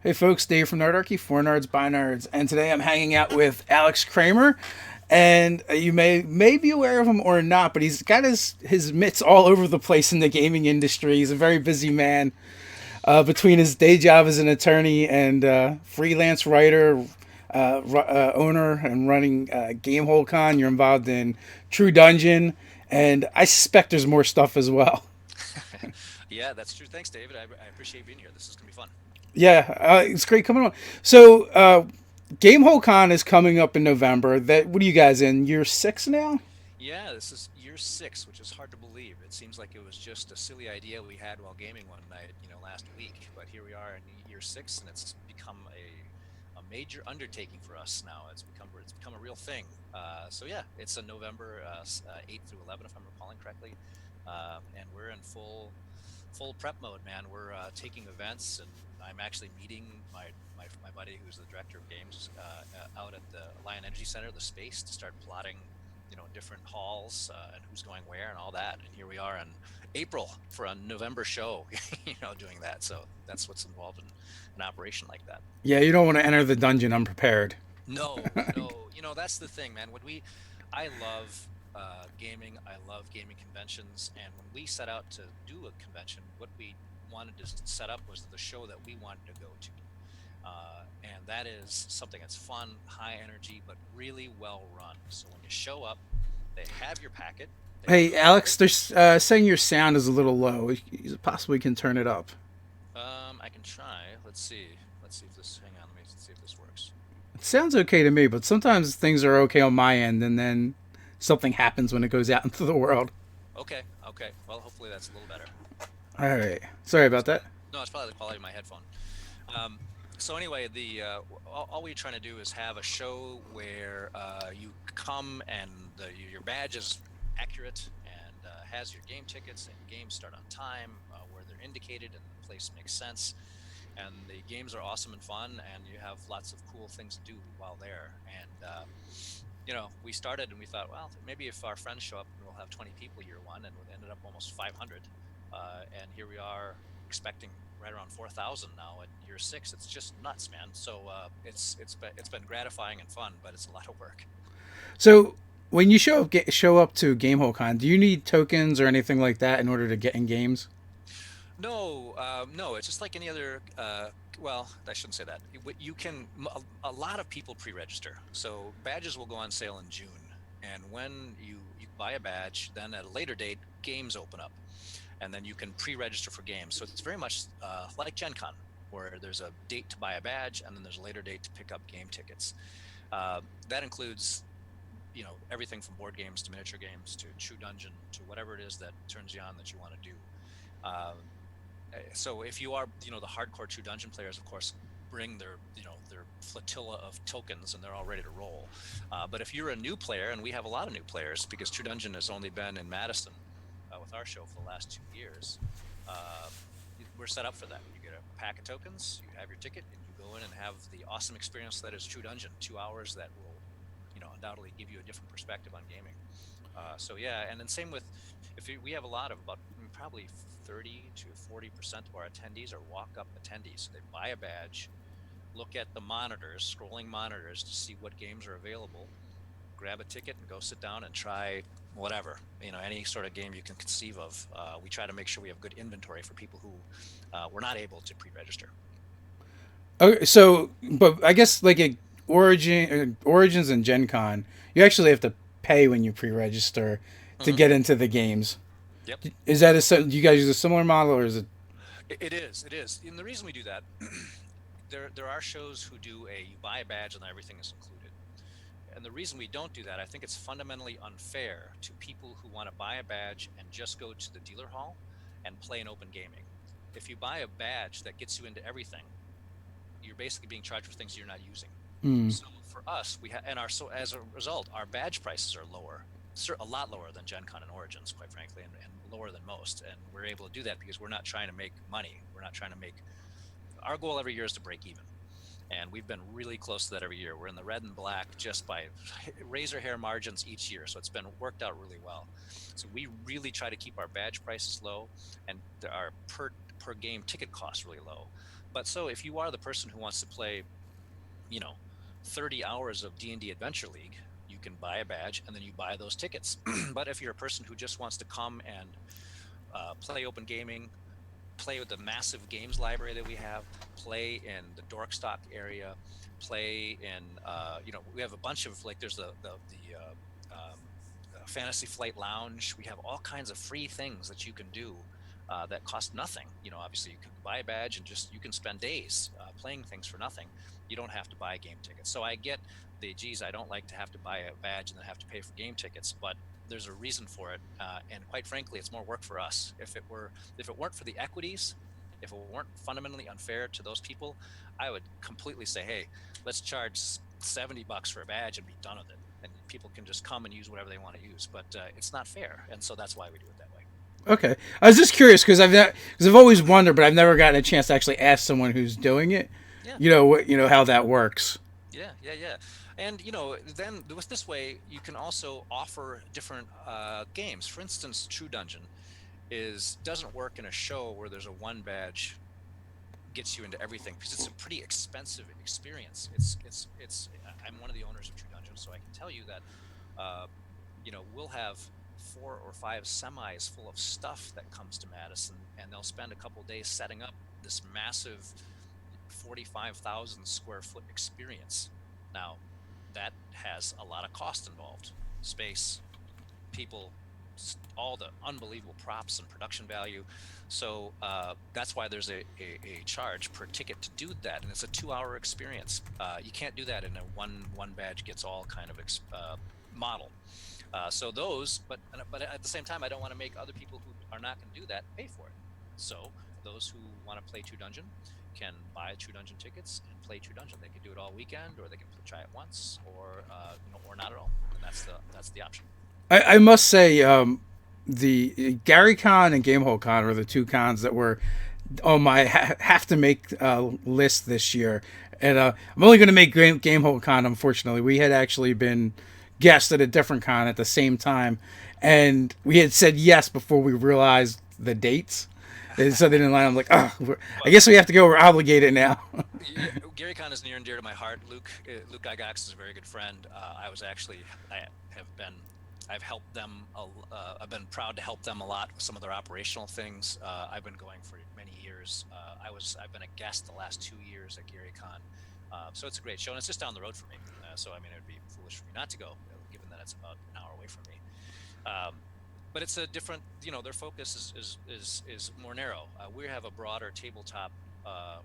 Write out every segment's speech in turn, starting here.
Hey folks, Dave from Nerdarchy, for nerds by nerds, and today I'm hanging out with Alex Cramer, and you may be aware of him or not, but he's got his mitts all over the place in the gaming industry. He's a very busy man. Between his day job as an attorney and freelance writer, owner, and running Gamehole Con, you're involved in True Dungeon, and I suspect there's more stuff as well. Yeah, that's true. Thanks, David. I appreciate being here. This is gonna be fun. Yeah, it's great coming on. So, Gamehole Con is coming up in November. That what are you guys in year six now? Yeah, this is year six, which is hard to believe. It seems like it was just a silly idea we had while gaming one night, last week. But here we are in year six, and it's become a major undertaking for us now. It's become a real thing. So yeah, it's a November 8th through 11th, if I'm recalling correctly, and we're in full prep mode, man. We're taking events, and I'm actually meeting my buddy who's the director of games out at the Lion Energy Center, the space, to start plotting, different halls and who's going where and all that. And here we are in April for a November show, doing that. So that's what's involved in an operation like that. Yeah, you don't want to enter the dungeon unprepared. No, no, that's the thing, man. I love gaming. I love gaming conventions. And when we set out to do a convention, what we wanted to set up was the show that we wanted to go to. And that is something that's fun, high energy, but really well run. So when you show up, they have your packet, they have Hey, the Alex, board. they're saying your sound is a little low. You possibly can turn it up. I can try. Let's see. Let's see if this. Hang on. Let me see if this works. It sounds okay to me, but sometimes things are okay on my end, and then something happens when it goes out into the world. Okay. Okay. Well, hopefully that's a little better. All right, sorry about So, that. no, it's probably the quality of my headphone. Um, so anyway, all we're trying to do is have a show where you come and your badge is accurate and has your game tickets, and games start on time where they're indicated and the place makes sense. And the games are awesome and fun, and you have lots of cool things to do while there. And we started and we thought, well, maybe if our friends show up, we'll have 20 people year one, and we ended up almost 500. And here we are expecting right around 4,000 now at year six. It's just nuts, man. So it's been gratifying and fun, but it's a lot of work. So, when you show up to Gamehole Con, do you need tokens or anything like that in order to get in games? No, no, it's just like any other. Well, I shouldn't say that. You can. A lot of people pre-register, so badges will go on sale in June. And when you buy a badge, then at a later date, games open up, and then you can pre-register for games. So it's very much like Gen Con, where there's a date to buy a badge, and then there's a later date to pick up game tickets. That includes everything from board games to miniature games to True Dungeon to whatever it is that turns you on that you want to do. Uh, so if you are the hardcore True Dungeon players, of course, bring their flotilla of tokens and they're all ready to roll. But if you're a new player, and we have a lot of new players because True Dungeon has only been in Madison with our show for the last 2 years, uh, we're set up for that. You get a pack of tokens, you have your ticket, and you go in and have the awesome experience that is True Dungeon. 2 hours that will undoubtedly give you a different perspective on gaming. So yeah, and then same with if we have a lot of about probably 30 to 40% of our attendees are walk-up attendees. So they buy a badge, look at the monitors, scrolling monitors to see what games are available, grab a ticket and go sit down and try whatever, any sort of game you can conceive of. We try to make sure we have good inventory for people who were not able to pre-register. Okay, so, but I guess like a Origins and Gen Con, you actually have to pay when you pre-register to Hmm. get into the games. Yep. Is that do you guys use a similar model or is it? It is. It is. And the reason we do that, there are shows who do you buy a badge and everything is included. And the reason we don't do that, I think it's fundamentally unfair to people who want to buy a badge and just go to the dealer hall and play an open gaming. If you buy a badge that gets you into everything, you're basically being charged for things you're not using. Hmm. So for us, so as a result, our badge prices are lower, a lot lower than Gen Con and Origins, quite frankly, and lower than most. And we're able to do that because we're not trying to make money. We're not trying to make. Our goal every year is to break even, and we've been really close to that every year. We're in the red and black just by razor hair margins each year, so it's been worked out really well. So we really try to keep our badge prices low and our per game ticket costs really low. But so if you are the person who wants to play, you know, 30 hours of D&D Adventure League, you can buy a badge and then you buy those tickets. But if you're a person who just wants to come and play open gaming, play with the massive games library that we have, play in the Dorkstock area, play in we have a bunch of, like, there's the Fantasy Flight Lounge. We have all kinds of free things that you can do that cost nothing. Obviously you can buy a badge and just you can spend days playing things for nothing. You don't have to buy game tickets. So I get the, geez, I don't like to have to buy a badge and then have to pay for game tickets, but there's a reason for it, and quite frankly, it's more work for us. If it weren't for the equities, if it weren't fundamentally unfair to those people, I would completely say, hey, let's charge $70 for a badge and be done with it, and people can just come and use whatever they want to use. But it's not fair, and so that's why we do it that way. Okay, I was just curious because I've always wondered, but I've never gotten a chance to actually ask someone who's doing it. Yeah. How that works. Yeah. And then with this way, you can also offer different games. For instance, True Dungeon doesn't work in a show where there's a one badge gets you into everything, because it's a pretty expensive experience. It's I'm one of the owners of True Dungeon, so I can tell you that uh, we'll have 4 or 5 semis full of stuff that comes to Madison, and they'll spend a couple days setting up this massive 45,000 square foot experience. Now, that has a lot of cost involved: space, people, all the unbelievable props and production value. So that's why there's a charge per ticket to do that, and it's a 2-hour experience. You can't do that in a one badge gets all kind of model. So those, but at the same time, I don't want to make other people who are not going to do that pay for it. So those who want to play True Dungeon can buy True Dungeon tickets and play True Dungeon. They can do it all weekend, or they can try it once, or not at all. And that's the option. I must say, the Gary Con and Gamehole Con were the two cons that were on my have to make list this year. And I'm only going to make Gamehole Con. Unfortunately, we had actually been guests at a different con at the same time, and we had said yes before we realized the dates. And so they didn't line. I'm like, oh, I Well, guess we have to go. We're obligated now. yeah, Gary Con is near and dear to my heart. Luke Gygax is a very good friend. I have been I've helped them. I've been proud to help them a lot with some of their operational things. I've been going for many years. I've been a guest the last 2 years at Gary Con, so it's a great show, and it's just down the road for me. So I mean, it would be foolish for me not to go, given that it's about an hour away from me. Um, but it's a different, their focus is more narrow. We have a broader tabletop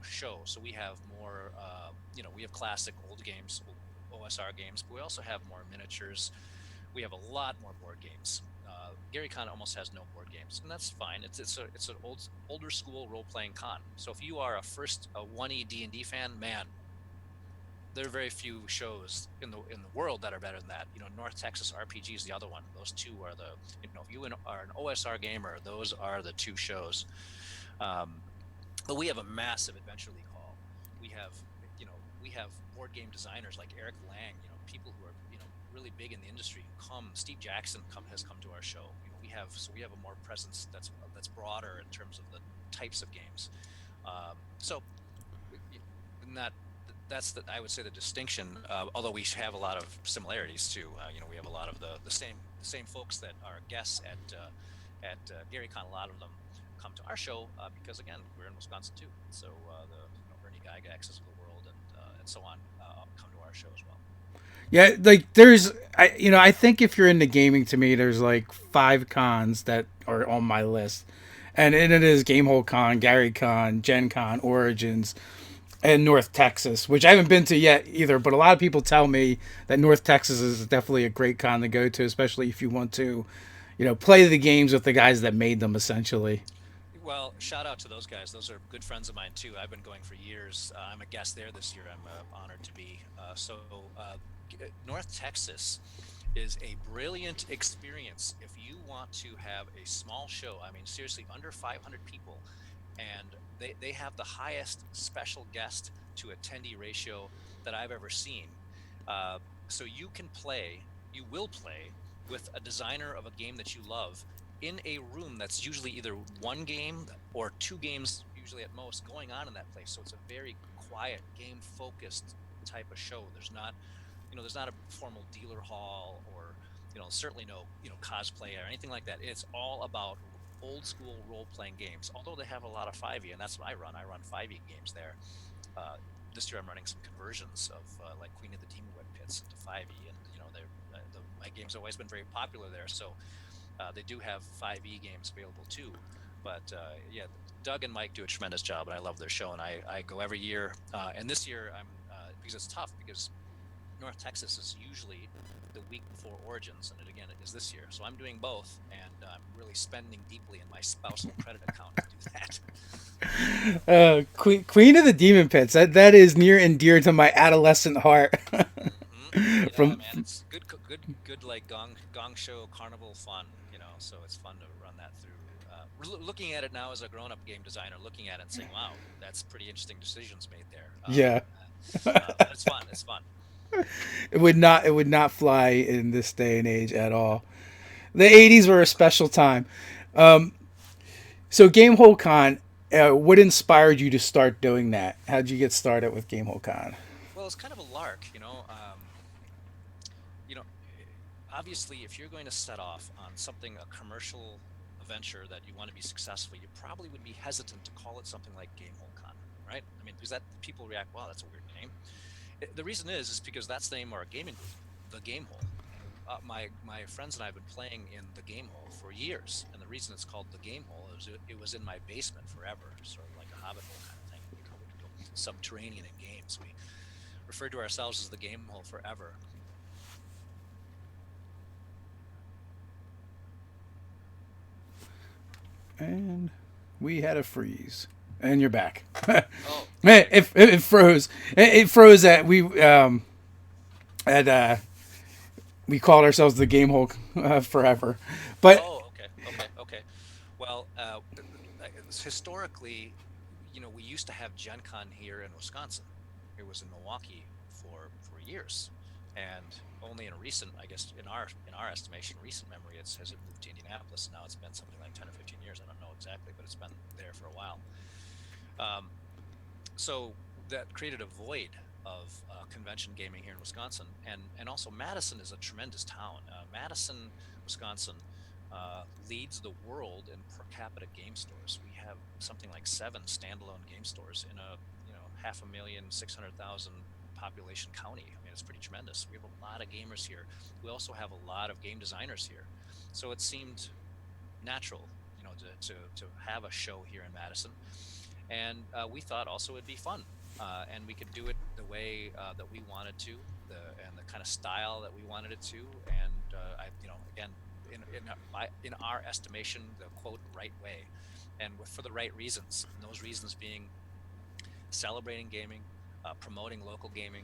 show, so we have more. We have classic old games, OSR games, but we also have more miniatures. We have a lot more board games. Gary Con almost has no board games, and that's fine. It's an older school role playing con. So if you are a 1E D&D fan, man, there are very few shows in the world that are better than that. North Texas RPG is the other one. Those two are if you are an OSR gamer, those are the two shows. Um, but we have a massive Adventure League hall. We have, we have board game designers like Eric Lang, people who are, really big in the industry who come. Steve Jackson has come to our show. We have a more presence that's broader in terms of the types of games. So, in I would say the distinction. Although we have a lot of similarities too. We have a lot of the same folks that are guests at Gary Con. A lot of them come to our show because, again, we're in Wisconsin too. So the Ernie Gygaxes of the world and so on come to our show as well. Yeah, like I think if you're into gaming, to me, there's like 5 cons that are on my list, and it is Gamehole Con, Gary Con, Gen Con, Origins, and North Texas, which I haven't been to yet either. But a lot of people tell me that North Texas is definitely a great con to go to, especially if you want to, play the games with the guys that made them, essentially. Well, shout out to those guys. Those are good friends of mine too. I've been going for years. I'm a guest there this year. I'm honored to be. North Texas is a brilliant experience if you want to have a small show. I mean, seriously, under 500 people, and they have the highest special guest to attendee ratio that I've ever seen. So you will play with a designer of a game that you love in a room that's usually either one game or two games usually at most going on in that place. So it's a very quiet, game focused type of show. There's not a formal dealer hall or, certainly no, cosplay or anything like that. It's all about old school role playing games. Although they have a lot of 5e, and that's what I run. I run 5e games there. Uh, this year I'm running some conversions of like Queen of the Demon Web Pits into 5e, and my games have always been very popular there. So they do have 5e games available too. But yeah, Doug and Mike do a tremendous job, and I love their show. And I go every year. And this year I'm because it's tough because North Texas is usually the week before Origins, and it is this year. So I'm doing both, and I'm really spending deeply in my spousal credit account to do that. Queen of the Demon Pits. That is near and dear to my adolescent heart. Yeah, From man, it's good like gong show carnival fun. So it's fun to run that through. Looking at it now as a grown-up game designer, looking at it and saying, "Wow, that's pretty interesting decisions made there." Yeah, But it's fun. It's fun. it would not fly in this day and age at all. The '80s were a special time. Um, so Gamehole Con, what inspired you to start doing that? How'd you get started with Gamehole Con? Well, it's kind of a lark. You know, Obviously, if you're going to set off on something, a commercial venture that you want to be successful, you probably would be hesitant to call it something like Gamehole Con, right? I mean, because that people react, wow, that's a weird name. The reason is because that's the name of our gaming group, the Gamehole. My friends and I have been playing in the Gamehole for years, and the reason it's called the Gamehole is it was in my basement forever, sort of like a hobbit hole kind of thing. We'd go subterranean in games. We referred to ourselves as the Gamehole forever. And we had a freeze. And you're back. Oh, Man, okay. it froze. It froze at at we called ourselves the Gamehole forever, but Oh, okay, okay, okay. Well, historically, we used to have Gen Con here in Wisconsin. It was in Milwaukee for years, and only in recent, I guess, in our estimation, recent memory, has it moved to Indianapolis. Now it's been something like 10 or 15 years. I don't know exactly, but it's been there for a while. Um, so that created a void of convention gaming here in Wisconsin, and also Madison is a tremendous town. Madison, Wisconsin, leads the world in per capita game stores. We have something like 7 standalone game stores in a 500,000, 600,000 population county. I mean, it's pretty tremendous. We have a lot of gamers here. We also have a lot of game designers here, so it seemed natural, to have a show here in Madison, and we thought also it'd be fun, and we could do it the way that we wanted to, and the kind of style that we wanted it to, and again, in our estimation, the quote right way, and for the right reasons, and those reasons being celebrating gaming, promoting local gaming,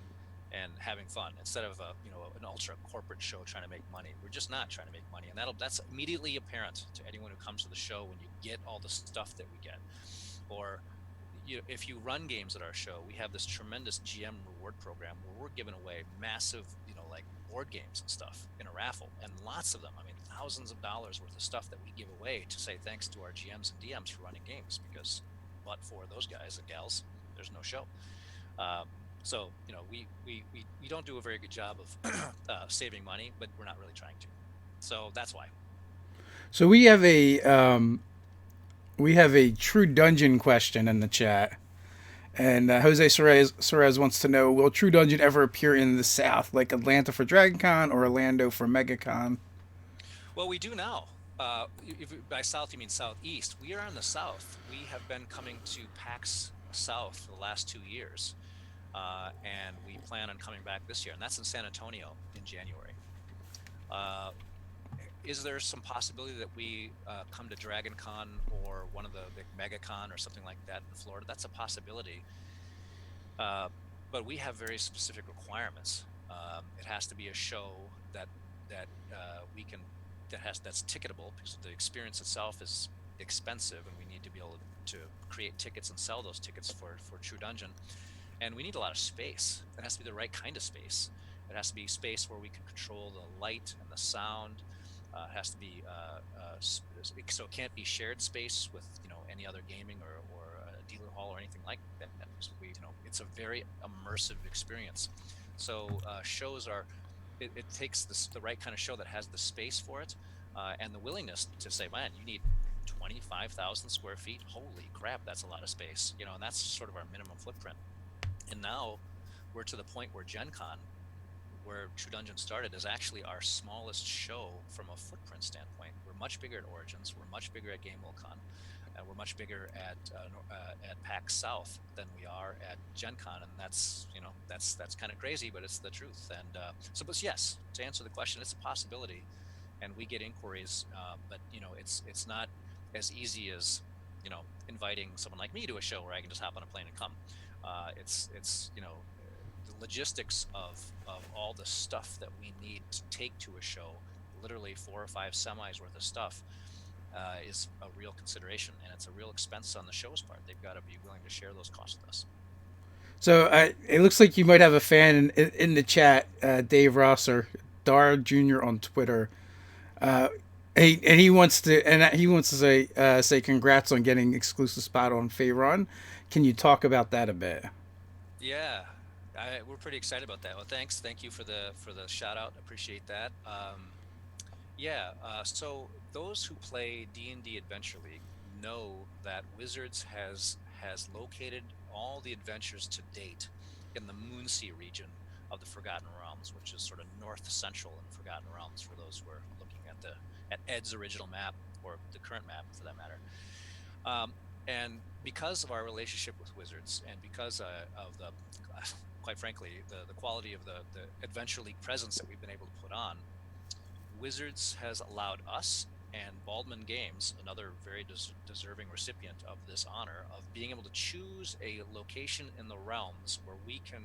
and having fun instead of an ultra corporate show trying to make money. We're just not trying to make money, and that's immediately apparent to anyone who comes to the show when you get all the stuff that we get. Or if you run games at our show, we have this tremendous GM reward program where we're giving away massive, like board games and stuff in a raffle, and lots of them. I mean, thousands of dollars worth of stuff that we give away to say thanks to our GMs and DMs for running games, because but for those guys and gals, there's no show. Um, so we don't do a very good job of saving money, but we're not really trying to. So that's why. so we have a true dungeon question in the chat. And Jose Suarez wants to know: will True Dungeon ever appear in the South, like Atlanta for DragonCon or Orlando for MegaCon? Well, we do now. If by South you mean Southeast, we are in the South. We have been coming to PAX South for the last 2 years, and we plan on coming back this year, and that's in San Antonio in January. Uh, is there some possibility that we come to DragonCon or one of the big MegaCon or something like that in Florida? That's a possibility, uh, but we have very specific requirements. It has to be a show that we can that's ticketable, because the experience itself is expensive, and we need to be able to create tickets and sell those tickets for True Dungeon. And we need a lot of space. It has to be the right kind of space. It has to be space where we can control the light and the sound. It has to be so it can't be shared space with any other gaming or dealer hall or anything like that. So it's a very immersive experience. So shows are, it takes the right kind of show that has the space for it, and the willingness to say, man, you need 25,000 square feet. Holy crap, that's a lot of space, and that's sort of our minimum footprint. And now we're to the point where Gen Con, where True Dungeon started, is actually our smallest show from a footprint standpoint. We're much bigger at Origins. We're much bigger at Gamehole Con. We're much bigger at PAX South than we are at Gen Con, and that's kind of crazy, but it's the truth. And but yes, to answer the question, it's a possibility, and we get inquiries, but it's not as easy as inviting someone like me to a show where I can just hop on a plane and come. It's the logistics of all the stuff that we need to take to a show, literally 4 or 5 semis worth of stuff, is a real consideration, and it's a real expense on the show's part. They've got to be willing to share those costs with us. So it looks like you might have a fan in the chat, Dave Rosser, Dar Jr. on Twitter. He wants to say congrats on getting exclusive spot on Faerun. Can you talk about that a bit? Yeah, we're pretty excited about that. Well, thank you for the shout out. Appreciate that. So those who play D&D Adventure League know that Wizards has located all the adventures to date in the Moonsea region of the Forgotten Realms, which is sort of north central in the Forgotten Realms for those who are looking at Ed's original map, or the current map for that matter. And because of our relationship with Wizards, and because of the quite frankly the quality of the Adventure League presence that we've been able to put on, Wizards has allowed us and Baldman Games, another very deserving recipient of this honor, of being able to choose a location in the realms where we can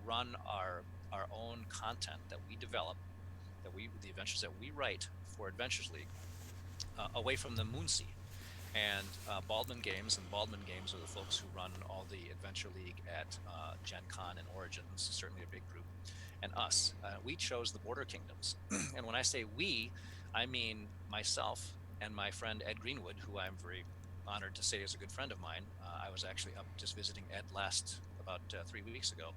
run our own content that we develop, the adventures that we write for Adventures League, away from the Moonsea. And Baldman Games are the folks who run all the Adventure League at Gen Con and Origins, certainly a big group, and us. We chose the Border Kingdoms. And when I say we, I mean myself and my friend Ed Greenwood, who I'm very honored to say is a good friend of mine. I was actually up just visiting Ed about 3 weeks ago.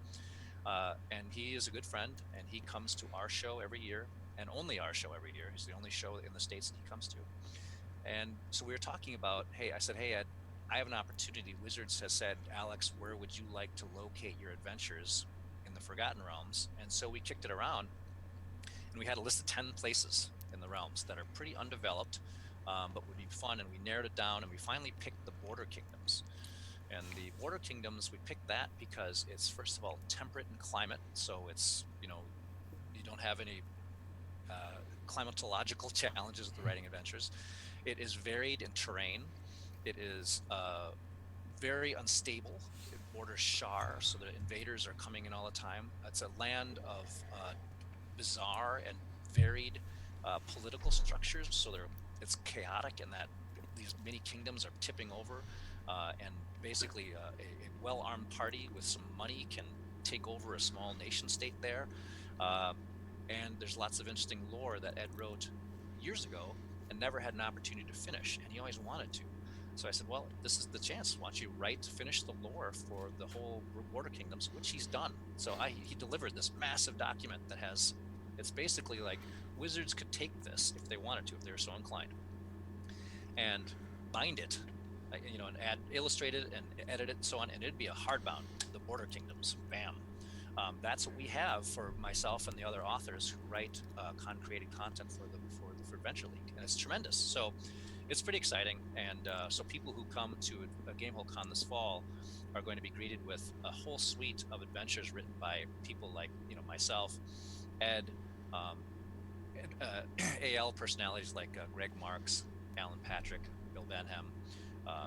And he is a good friend, and he comes to our show every year, and only our show every year. He's the only show in the States that he comes to. And so we were talking about, I said, hey, Ed, I have an opportunity. Wizards has said, Alex, where would you like to locate your adventures in the Forgotten Realms? And so we kicked it around, and we had a list of 10 places in the realms that are pretty undeveloped, but would be fun. And we narrowed it down, and we finally picked the Border Kingdoms. And the Border Kingdoms, we picked that because it's, first of all, temperate in climate. So it's, you don't have any climatological challenges with the writing adventures. It is varied in terrain. It is very unstable. It borders Shar, so the invaders are coming in all the time. It's a land of bizarre and varied political structures. So it's chaotic in that these many kingdoms are tipping over, and basically a well-armed party with some money can take over a small nation state there. And there's lots of interesting lore that Ed wrote years ago and never had an opportunity to finish, and he always wanted to. So I said, well, this is the chance. Why don't you finish the lore for the whole Border Kingdoms, which he's done. So he delivered this massive document that it's basically like Wizards could take this if they wanted to, if they were so inclined, and bind it, and illustrate it and edit it and so on, and it'd be a hardbound, the Border Kingdoms, bam. That's what we have for myself and the other authors who write created content for Adventure League, and it's tremendous. So it's pretty exciting, and so people who come to a Gamehole Con this fall are going to be greeted with a whole suite of adventures written by people like myself, Ed, AL personalities like Greg Marks, Alan Patrick, Bill Benham,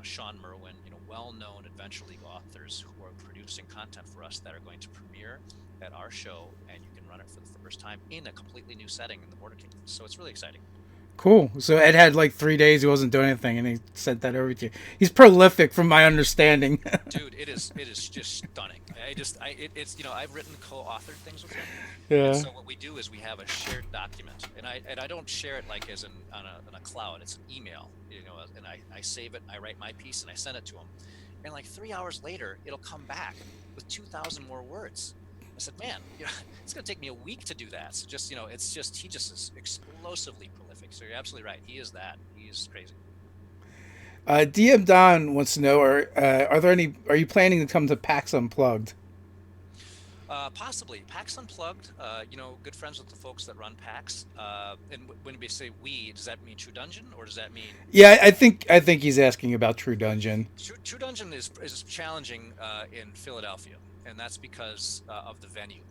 Sean Merwin, well-known Adventure League authors who are producing content for us that are going to premiere at our show, and you can run it for the first time in a completely new setting in the Border Kingdoms. So it's really exciting. Cool. So Ed had like 3 days he wasn't doing anything, and he sent that over to you. He's prolific, from my understanding. Dude, it is just stunning. I've written co-authored things with him. Yeah. And so what we do is we have a shared document, and I don't share it like as on a cloud. It's an email, and I save it. I write my piece and I send it to him, and like 3 hours later, it'll come back with 2,000 more words. I said, man, it's going to take me a week to do that. So just, it's just, he just is explosively prolific. So you're absolutely right. He is that. He is crazy. DM Don wants to know: are there any? Are you planning to come to PAX Unplugged? Possibly PAX Unplugged. Good friends with the folks that run PAX. And when we say we, does that mean True Dungeon, or does that mean Yeah, I think he's asking about True Dungeon. True Dungeon is challenging in Philadelphia, and that's because of the venue.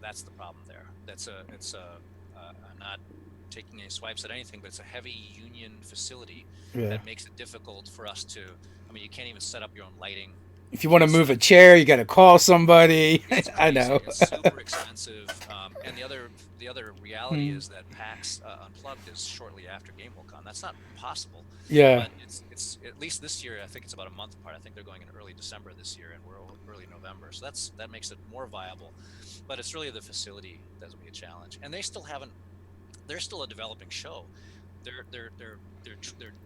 That's the problem there. I'm not taking any swipes at anything, but it's a heavy union facility Yeah. that makes it difficult for us to. I mean, you can't even set up your own lighting. If You you want to can't set move a up. chair, you got to call somebody. It's I crazy. know. It's super expensive. And the other reality is that PAX Unplugged is shortly after Gamehole Con. That's not impossible, Yeah. but it's at least this year. I think it's about a month apart. I think they're going in early December this year, and we're early November. So that makes it more viable. But it's really the facility that's gonna be a challenge. And they still haven't. They're still a developing show. They're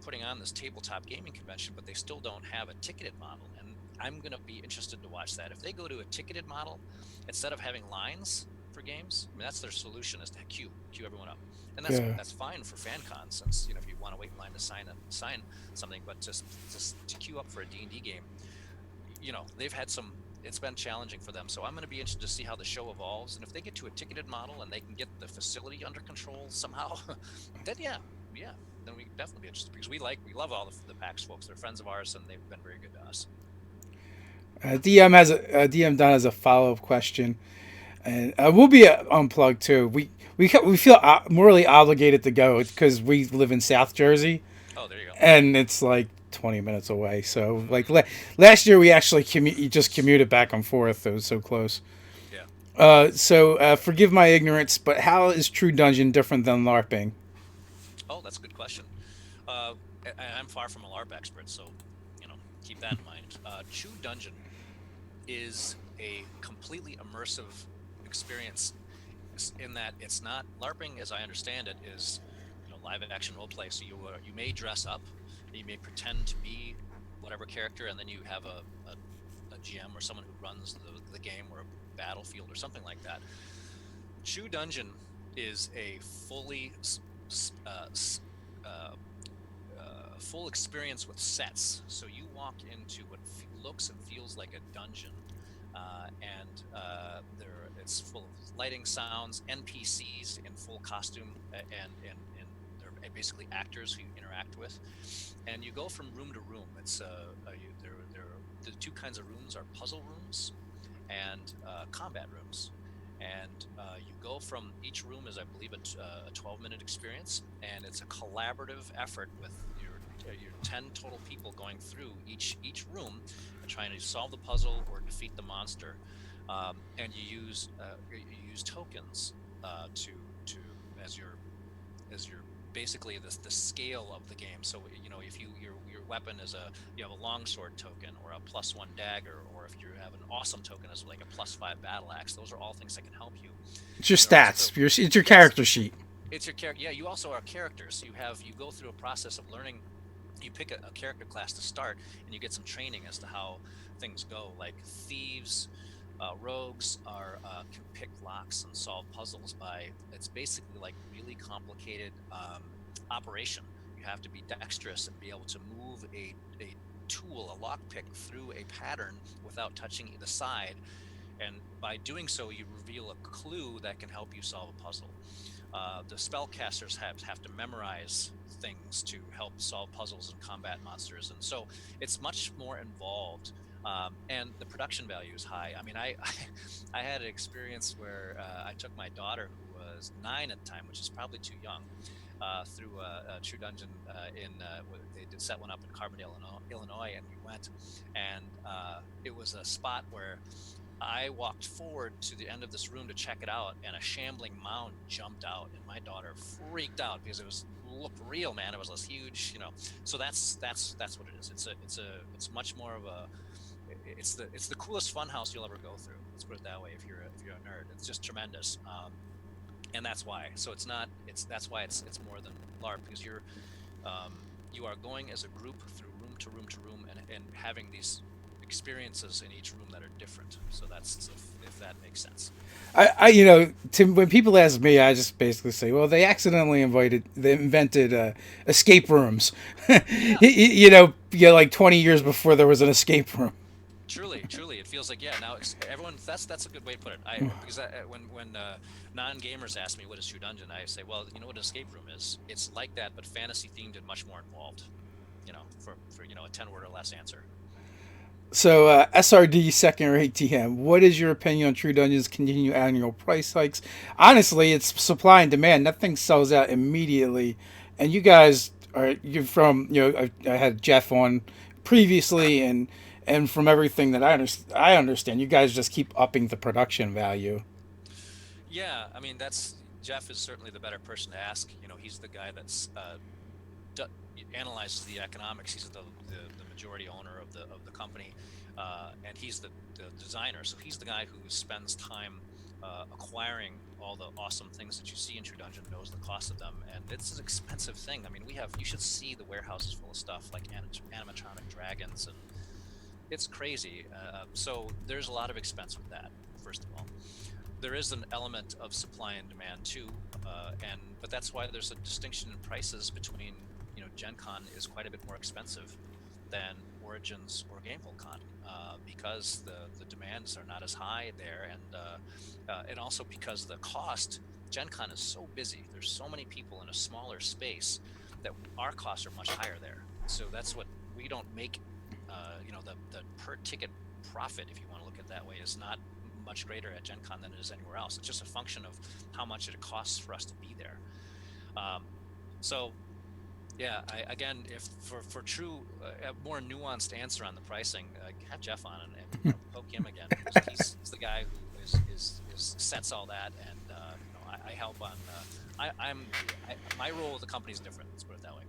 putting on this tabletop gaming convention, but they still don't have a ticketed model. And I'm going to be interested to watch that. If they go to a ticketed model instead of having lines for games, I mean that's their solution, is to queue everyone up, and that's Yeah. that's fine for fan cons, since if you want to wait in line to sign something, but just to queue up for a D&D game, they've had some. It's been challenging for them, so I'm going to be interested to see how the show evolves, and if they get to a ticketed model and they can get the facility under control somehow, then yeah, then we can definitely be interested, because we love all the PAX folks. They're friends of ours, and they've been very good to us. DM Don has a follow up question, and we'll be unplugged too. We feel morally obligated to go because we live in South Jersey, Oh, there you go. and it's like 20 minutes away. So like Hmm. last year we actually just commuted back and forth. It was so close. Yeah. So forgive my ignorance, but how is True Dungeon different than LARPing? Oh, that's a good question. Uh, I'm far from a LARP expert, so keep that in mind. True Dungeon is a completely immersive experience, in that it's not LARPing, as I understand it, is live action role play. So you may dress up, you may pretend to be whatever character, and then you have a GM or someone who runs the game, or a battlefield or something like that. True Dungeon is a uh, uh, full experience with sets. So you walk into what looks and feels like a dungeon, and it's full of lighting, sounds, NPCs in full costume, and they're basically actors who you interact with. And you go from room to room. It's the two kinds of rooms are puzzle rooms and combat rooms. And you go from each room is, I believe, a 12-minute experience, and it's a collaborative effort with your 10 total people going through each room and trying to solve the puzzle or defeat the monster. And you use tokens to as your as your basically the scale of the game. So if your weapon is you have a longsword token, or a +1 dagger, or if you have an awesome token as like a +5 battle axe, those are all things that can help you. It's your And there are also, stats. It's your yes, character sheet. it's your character. Yeah, you also are characters. So you go through a process of learning. You pick a character class to start, and you get some training as to how things go. Like thieves, rogues can pick locks and solve puzzles by. It's basically like really complicated operation. You have to be dexterous and be able to move a tool, a lockpick, through a pattern without touching the side, and by doing so, you reveal a clue that can help you solve a puzzle. The spellcasters have to memorize things to help solve puzzles and combat monsters, and so it's much more involved. And the production value is high. I mean, I had an experience where I took my daughter, who was 9 at the time, which is probably too young, through a True Dungeon they did set one up in Carbondale, Illinois, and we went, and it was a spot where I walked forward to the end of this room to check it out, and a shambling mound jumped out, and my daughter freaked out because it looked real, man. It was this huge, So that's what it is. It's much more of a it's the coolest fun house you'll ever go through. Let's put it that way. If you're a nerd, it's just tremendous. And that's why. So it's not. That's why it's more than LARP, because you are going as a group through room to room to room, and having these experiences in each room that are different. So that's if that makes sense. When people ask me, I just basically say, well, they accidentally they invented escape rooms, Yeah. like 20 years before there was an escape room. Truly, it feels like now everyone. That's a good way to put it. Because when non-gamers ask me what is True Dungeon, I say, well, you know what an escape room is. It's like that, but fantasy themed and much more involved. For a 10-word or less answer. So, SRD second rate TM, what is your opinion on True Dungeon's continued annual price hikes? Honestly, it's supply and demand. Nothing sells out immediately. And you're from, I had Jeff on previously, and from everything that I understand, you guys just keep upping the production value. Yeah, I mean that's Jeff is certainly the better person to ask. He's the guy that's d- analyzes the economics. He's the majority owner of the company, and he's the designer. So he's the guy who spends time acquiring all the awesome things that you see in True Dungeon, knows the cost of them, and it's an expensive thing. I mean, you should see the warehouses full of stuff like animatronic dragons, and it's crazy. So there's a lot of expense with that. First of all, there is an element of supply and demand too, but that's why there's a distinction in prices between Gen Con is quite a bit more expensive than Origins or Gamehole Con, because the demands are not as high there, and also because the cost. Gen Con is so busy. There's so many people in a smaller space that our costs are much higher there. So that's what we don't make. The per ticket profit, if you want to look at it that way, is not much greater at Gen Con than it is anywhere else. It's just a function of how much it costs for us to be there. So yeah, again, if for true, a more nuanced answer on the pricing, have Jeff on and poke him again. He's the guy who is sets all that, and I help on. My role with the company is different. Let's put it that way.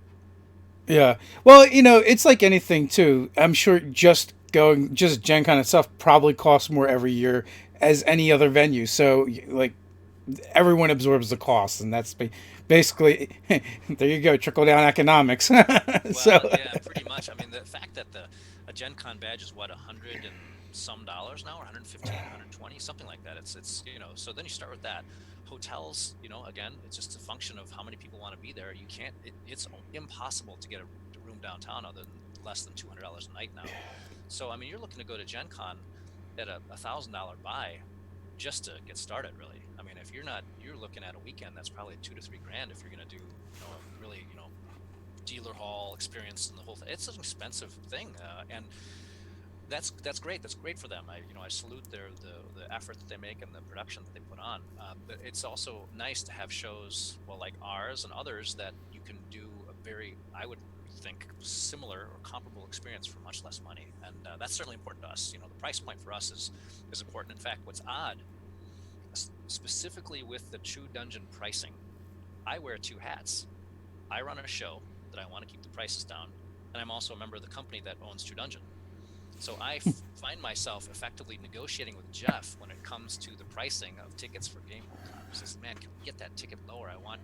Yeah. Well, it's like anything too. I'm sure just Gen Con itself probably costs more every year as any other venue. So like everyone absorbs the cost, and that's basically there you go, trickle down economics. Well, So yeah, pretty much. I mean, the fact that a Gen Con badge is what, $100 and some dollars now, or 115, 120, something like that. It's so then you start with that. Hotels, again, it's just a function of how many people want to be there. You can't. It's impossible to get a room downtown other than less than $200 a night now. So I mean, you're looking to go to Gen Con at a $1,000 buy just to get started, really. I mean, if you're looking at a weekend that's probably $2 to $3 grand if you're going to do a really dealer hall experience and the whole thing. It's an expensive thing, and that's great. That's great for them. I salute the effort that they make and the production that they put on. But it's also nice to have shows like ours and others that you can do a very, I would think, similar or comparable experience for much less money, and that's certainly important to us. The price point for us is important. In fact, what's odd, specifically with the True Dungeon pricing, I wear two hats. I run a show that I want to keep the prices down, and I'm also a member of the company that owns True Dungeon. So I find myself effectively negotiating with Jeff when it comes to the pricing of tickets for Gamehole Con. He says, "Man, can we get that ticket lower? I want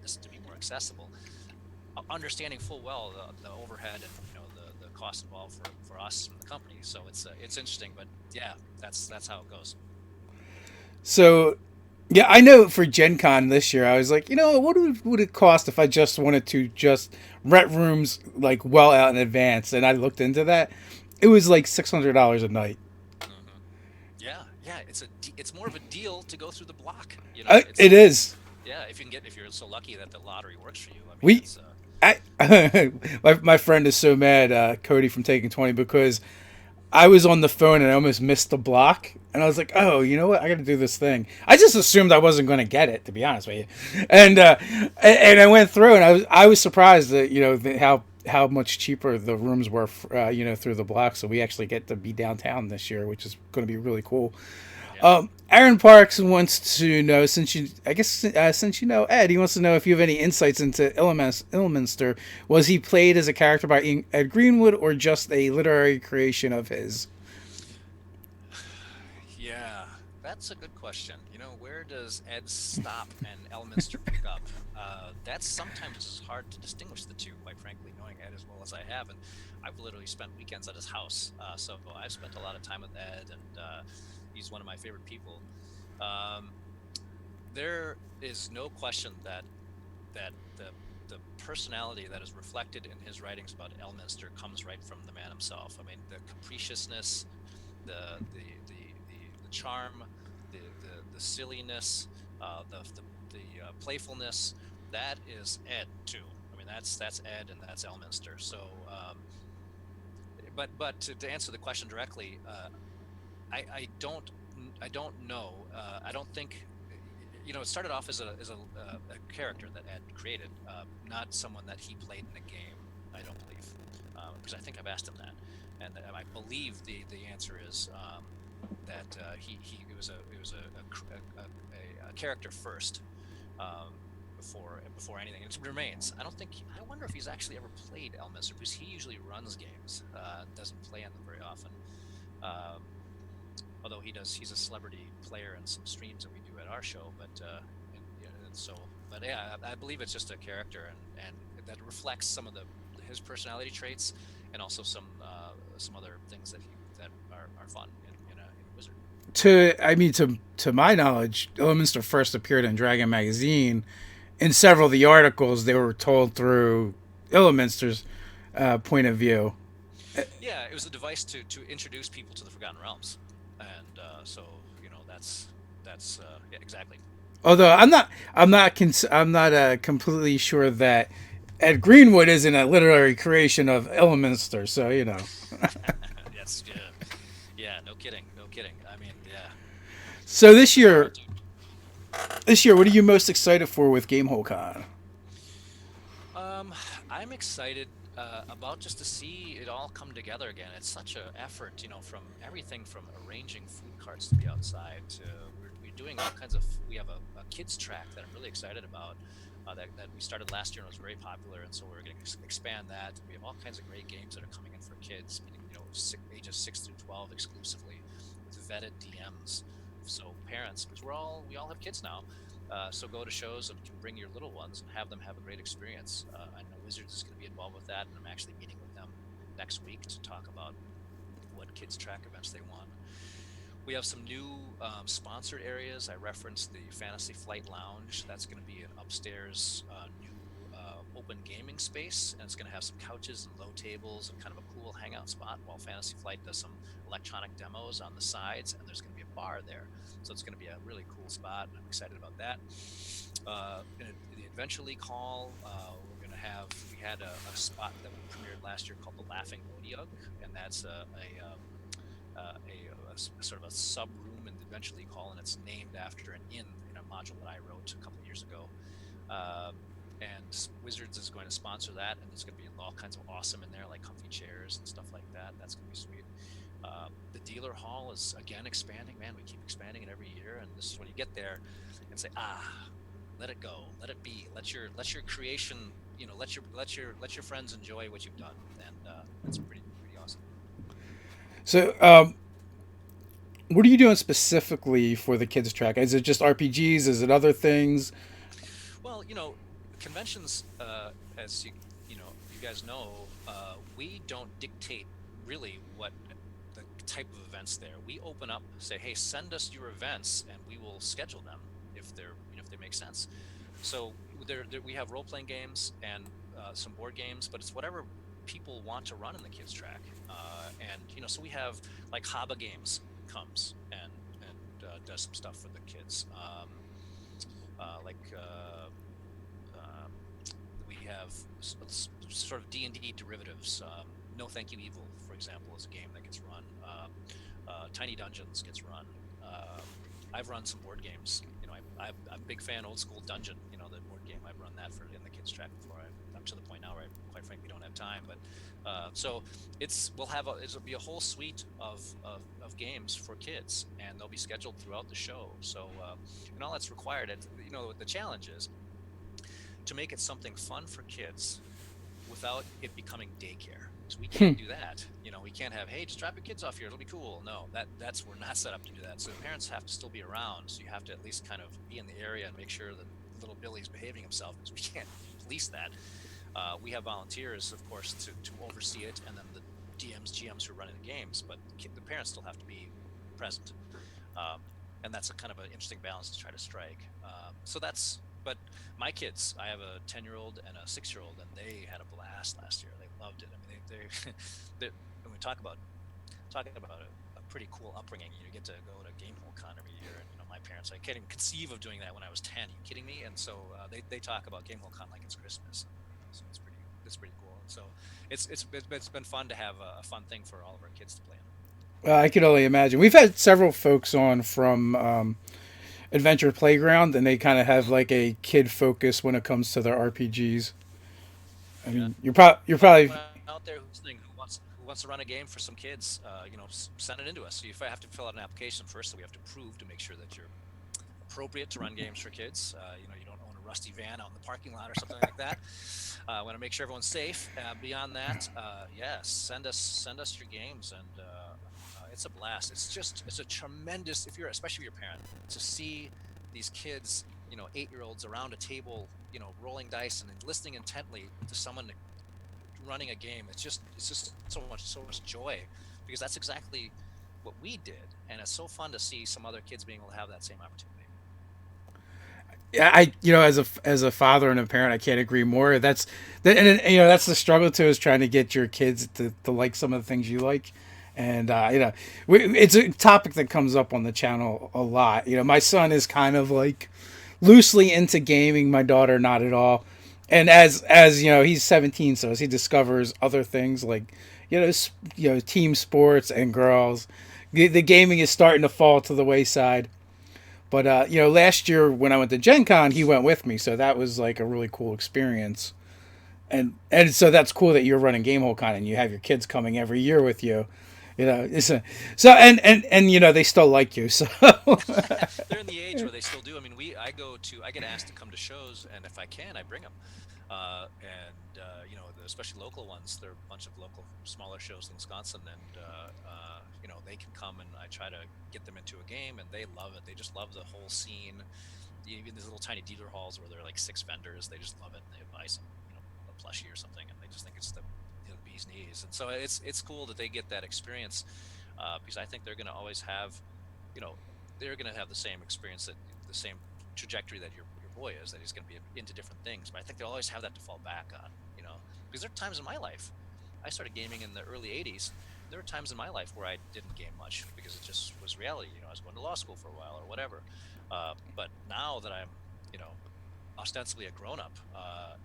this to be more accessible." Understanding full well the overhead and the cost involved for us and the company. So it's interesting, but yeah, that's how it goes. so yeah, I know for Gen Con this year, I was like, what would it cost if I just wanted to just rent rooms like well out in advance? And I looked into that. It was like $600 a night. Hmm. Yeah, it's more of a deal to go through the block. It is. Yeah, if you're so lucky that the lottery works for you. I mean, We, it's I, my friend is so mad, Cody from Taking 20, because I was on the phone and I almost missed the block. And I was like, oh, you know what? I got to do this thing. I just assumed I wasn't going to get it, to be honest with you. And I went through, and I was surprised that how much cheaper the rooms were, through the block. So we actually get to be downtown this year, which is going to be really cool. yeah. Aaron Parks wants to know, since Ed, he wants to know if you have any insights into Elminster. Was he played as a character by Ed Greenwood or just a literary creation of his? Yeah. That's a good question. Where does Ed stop and Elminster pick up? That's sometimes is hard to distinguish the two, quite frankly, knowing Ed as well as I have. And I've literally spent weekends at his house. So I've spent a lot of time with Ed, and he's one of my favorite people. Um, there is no question that the personality that is reflected in his writings about Elminster comes right from the man himself. I mean, the capriciousness, the charm, the silliness, the playfulness. That is Ed too. I mean, that's Ed and that's Elminster. So, but to answer the question directly, I don't know. I don't think it started off as a character that Ed created, not someone that he played in a game. I don't believe, because I think I've asked him that, and I believe the answer is that he it was a character first, um, before anything. It remains. I don't think. I wonder if he's actually ever played Elminster, because he usually runs games, doesn't play in them very often. Um, Although he's a celebrity player in some streams that we do at our show. And so, but yeah, I believe it's just a character, and that reflects some of his personality traits, and also some other things that are fun in Wizard. To my knowledge, Elminster first appeared in Dragon magazine. In several of the articles, they were told through Elminster's point of view. Yeah, it was a device to introduce people to the Forgotten Realms, and so that's yeah, exactly. Although I'm not completely sure that Ed Greenwood isn't a literary creation of Elminster. So That's yeah, yeah, no kidding, no kidding. I mean, yeah, So smart dude. what are you most excited for with Gamehole Con? Um, I'm excited about just to see it all come together again. It's such a effort, from everything from arranging food carts to be outside to we're doing all kinds of. We have a kids track that I'm really excited about. That we started last year and was very popular, and so we're going to expand that. We have all kinds of great games that are coming in for kids, meaning ages 6 through 12 exclusively, with vetted DMs. So parents, because we all have kids now, so go to shows and can bring your little ones and have them have a great experience. I know Wizards is going to be involved with that, and I'm actually meeting with them next week to talk about what kids track events they want. We have some new sponsored areas. I referenced the Fantasy Flight Lounge. That's going to be an upstairs new open gaming space, and it's going to have some couches and low tables and kind of a cool hangout spot while Fantasy Flight does some electronic demos on the sides, and there's going to be a bar there. So it's going to be a really cool spot, and I'm excited about that. In the Adventure League Hall, we're going to have, we had a spot that we premiered last year called the Laughing Odiug, and that's sort of a sub room in the Adventure League Hall, and it's named after an inn in a module that I wrote a couple of years ago. Um, and Wizards is going to sponsor that, and there's going to be all kinds of awesome in there, like comfy chairs and stuff like that. That's going to be sweet. The dealer hall is again expanding. Man, we keep expanding it every year, and this is when you get there and say, let it go, let it be, let your creation, let your friends enjoy what you've done, and that's pretty awesome. So what are you doing specifically for the kids track? Is it just RPGs? Is it other things? Well, conventions, as you guys know, we don't dictate really what the type of events there. We open up, say, hey, send us your events, and we will schedule them if they make sense. So we have role playing games and some board games, but it's whatever people want to run in the kids track. And so we have like Haba Games comes and does some stuff for the kids. Like um, we have sort of D&D derivatives. No Thank You Evil, for example, is a game that gets run. Tiny Dungeons gets run. I've run some board games. I'm a big fan of Old School Dungeon. The board game. I've run that in the kids track before. I'm to the point now where I quite frankly don't have time. But so it'll be a whole suite of games for kids, and they'll be scheduled throughout the show. So and all that's required. The challenge is to make it something fun for kids without it becoming daycare. So we can't do that. We can't have, hey, just drop your kids off here, it'll be cool. No, we're not set up to do that. So the parents have to still be around. So you have to at least kind of be in the area and make sure that little Billy's behaving himself, because we can't police that. We have volunteers, of course, to oversee it, and then the DMs, GMs who are running the games, but the parents still have to be present. And that's a kind of an interesting balance to try to strike. But my kids, I have a 10-year-old and a 6-year-old, and they had a blast last year. They loved it. I mean, when we talking about a pretty cool upbringing, you get to go to Gamehole Con every year, and my parents, I can't even conceive of doing that when I was 10. Are you kidding me? And so they talk about Gamehole Con like it's Christmas. So it's pretty cool. And so it's been fun to have a fun thing for all of our kids to play in. I could only imagine. We've had several folks on from Adventure Playground, and they kind of have like a kid focus when it comes to their RPGs. I mean, you're probably Out there who wants to run a game for some kids, send it into us. So if I have to fill out an application first, so we have to prove to make sure that you're appropriate to run games for kids. You don't own a rusty van out in the parking lot or something like that. I want to make sure everyone's safe. Beyond that, send us your games, and it's a blast. It's a tremendous, especially if you're a parent, to see these kids, 8-year-olds around a table, rolling dice and listening intently to someone running a game. It's just so much joy, because that's exactly what we did, and it's so fun to see some other kids being able to have that same opportunity. Yeah, as a father and a parent, I can't agree more. That's the struggle too, is trying to get your kids to like some of the things you like. And it's a topic that comes up on the channel a lot. My son is kind of like loosely into gaming. My daughter, not at all. And as he's 17, so as he discovers other things like team sports and girls, the gaming is starting to fall to the wayside. But last year when I went to Gen Con, he went with me, so that was like a really cool experience. And so that's cool that you're running Gamehole Con and you have your kids coming every year with you. They still like you. So they're in the age where they still do. I mean, I get asked to come to shows, and if I can, I bring them. Especially local ones. There are a bunch of local smaller shows in Wisconsin, and they can come, and I try to get them into a game, and they love it. They just love the whole scene. Even these little tiny dealer halls where there are like 6 vendors, they just love it. And they buy some, a plushie or something, and they just think it's the bee's knees. And so it's cool that they get that experience, because I think they're going to always have, they're going to have the same experience, the same trajectory that your boy is, that he's going to be into different things. But I think they'll always have that to fall back on, because there are times in my life, I started gaming in the early 80s. There were times in my life where I didn't game much because it just was reality. I was going to law school for a while or whatever. But now that I'm, ostensibly a grown-up,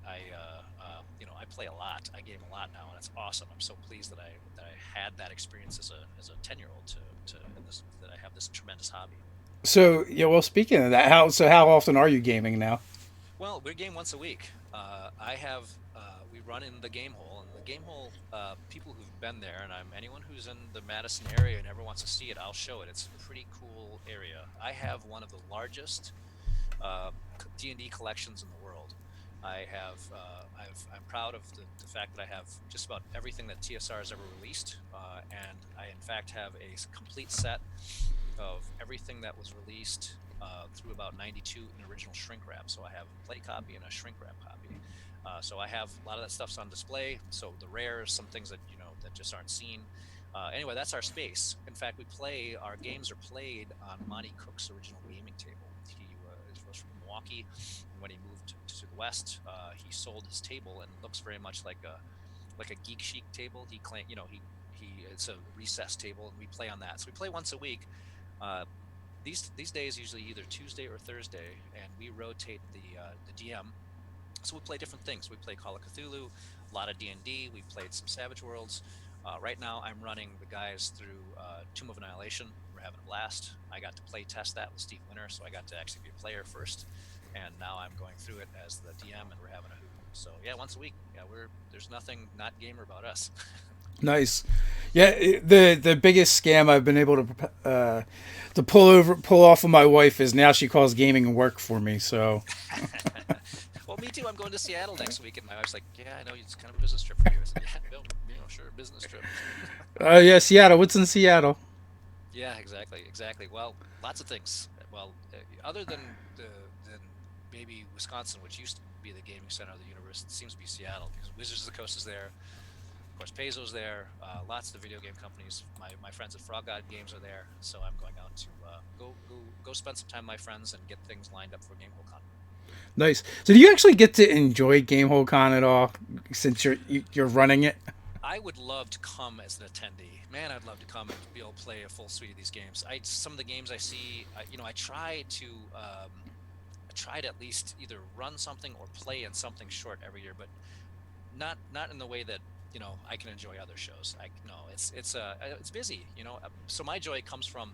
I play a lot. I game a lot now, and it's awesome. I'm so pleased that I had that experience as a 10-year-old that I have this tremendous hobby. So speaking of that, how often are you gaming now? Well, we game once a week. We run in the Gamehole, and the Gamehole, people who've been there, and anyone who's in the Madison area and ever wants to see it, I'll show it. It's a pretty cool area. I have one of the largest D&D collections in the world. I'm proud of the fact that I have just about everything that TSR has ever released, and I in fact have a complete set of everything that was released through about 92 in original shrink wrap. So I have a play copy and a shrink wrap copy. So I have a lot of that stuff's on display. So the rares, some things that that just aren't seen. Anyway, that's our space. In fact, our games are played on Monty Cook's original gaming table. He was from Milwaukee, and when he moved to the West, he sold his table, and it looks very much like a Geek Chic table. He claimed, it's a recess table, and we play on that. So we play once a week. These days, usually either Tuesday or Thursday, and we rotate the DM. So we play different things. We play Call of Cthulhu, a lot of D&D. We've played some Savage Worlds. Right now, I'm running the guys through Tomb of Annihilation. We're having a blast. I got to play test that with Steve Winter, so I got to actually be a player first. And now I'm going through it as the DM, and we're having a hoot. So yeah, once a week. Yeah, there's nothing not gamer about us. Nice. Yeah, the biggest scam I've been able to pull off of my wife is now she calls gaming work for me. So. Well, me too. I'm going to Seattle next week, and my wife's like, "Yeah, I know it's kind of a business trip for you." I said, "Yeah, no, sure, business trip." Yeah, Seattle. What's in Seattle? Yeah, exactly, exactly. Well, lots of things. Well, other than maybe Wisconsin, which used to be the gaming center of the universe, it seems to be Seattle because Wizards of the Coast is there. Of course, Paizo's there. Lots of the video game companies. My friends at Frog God Games are there. So I'm going out to go spend some time with my friends and get things lined up for Gamehole Con. Nice. So, do you actually get to enjoy Gamehole Con at all since you're running it? I would love to come as an attendee. Man, I'd love to come and be able to play a full suite of these games. Some of the games I see, I try to at least either run something or play in something short every year, but not in the way that I can enjoy other shows. No, it's busy. So my joy comes from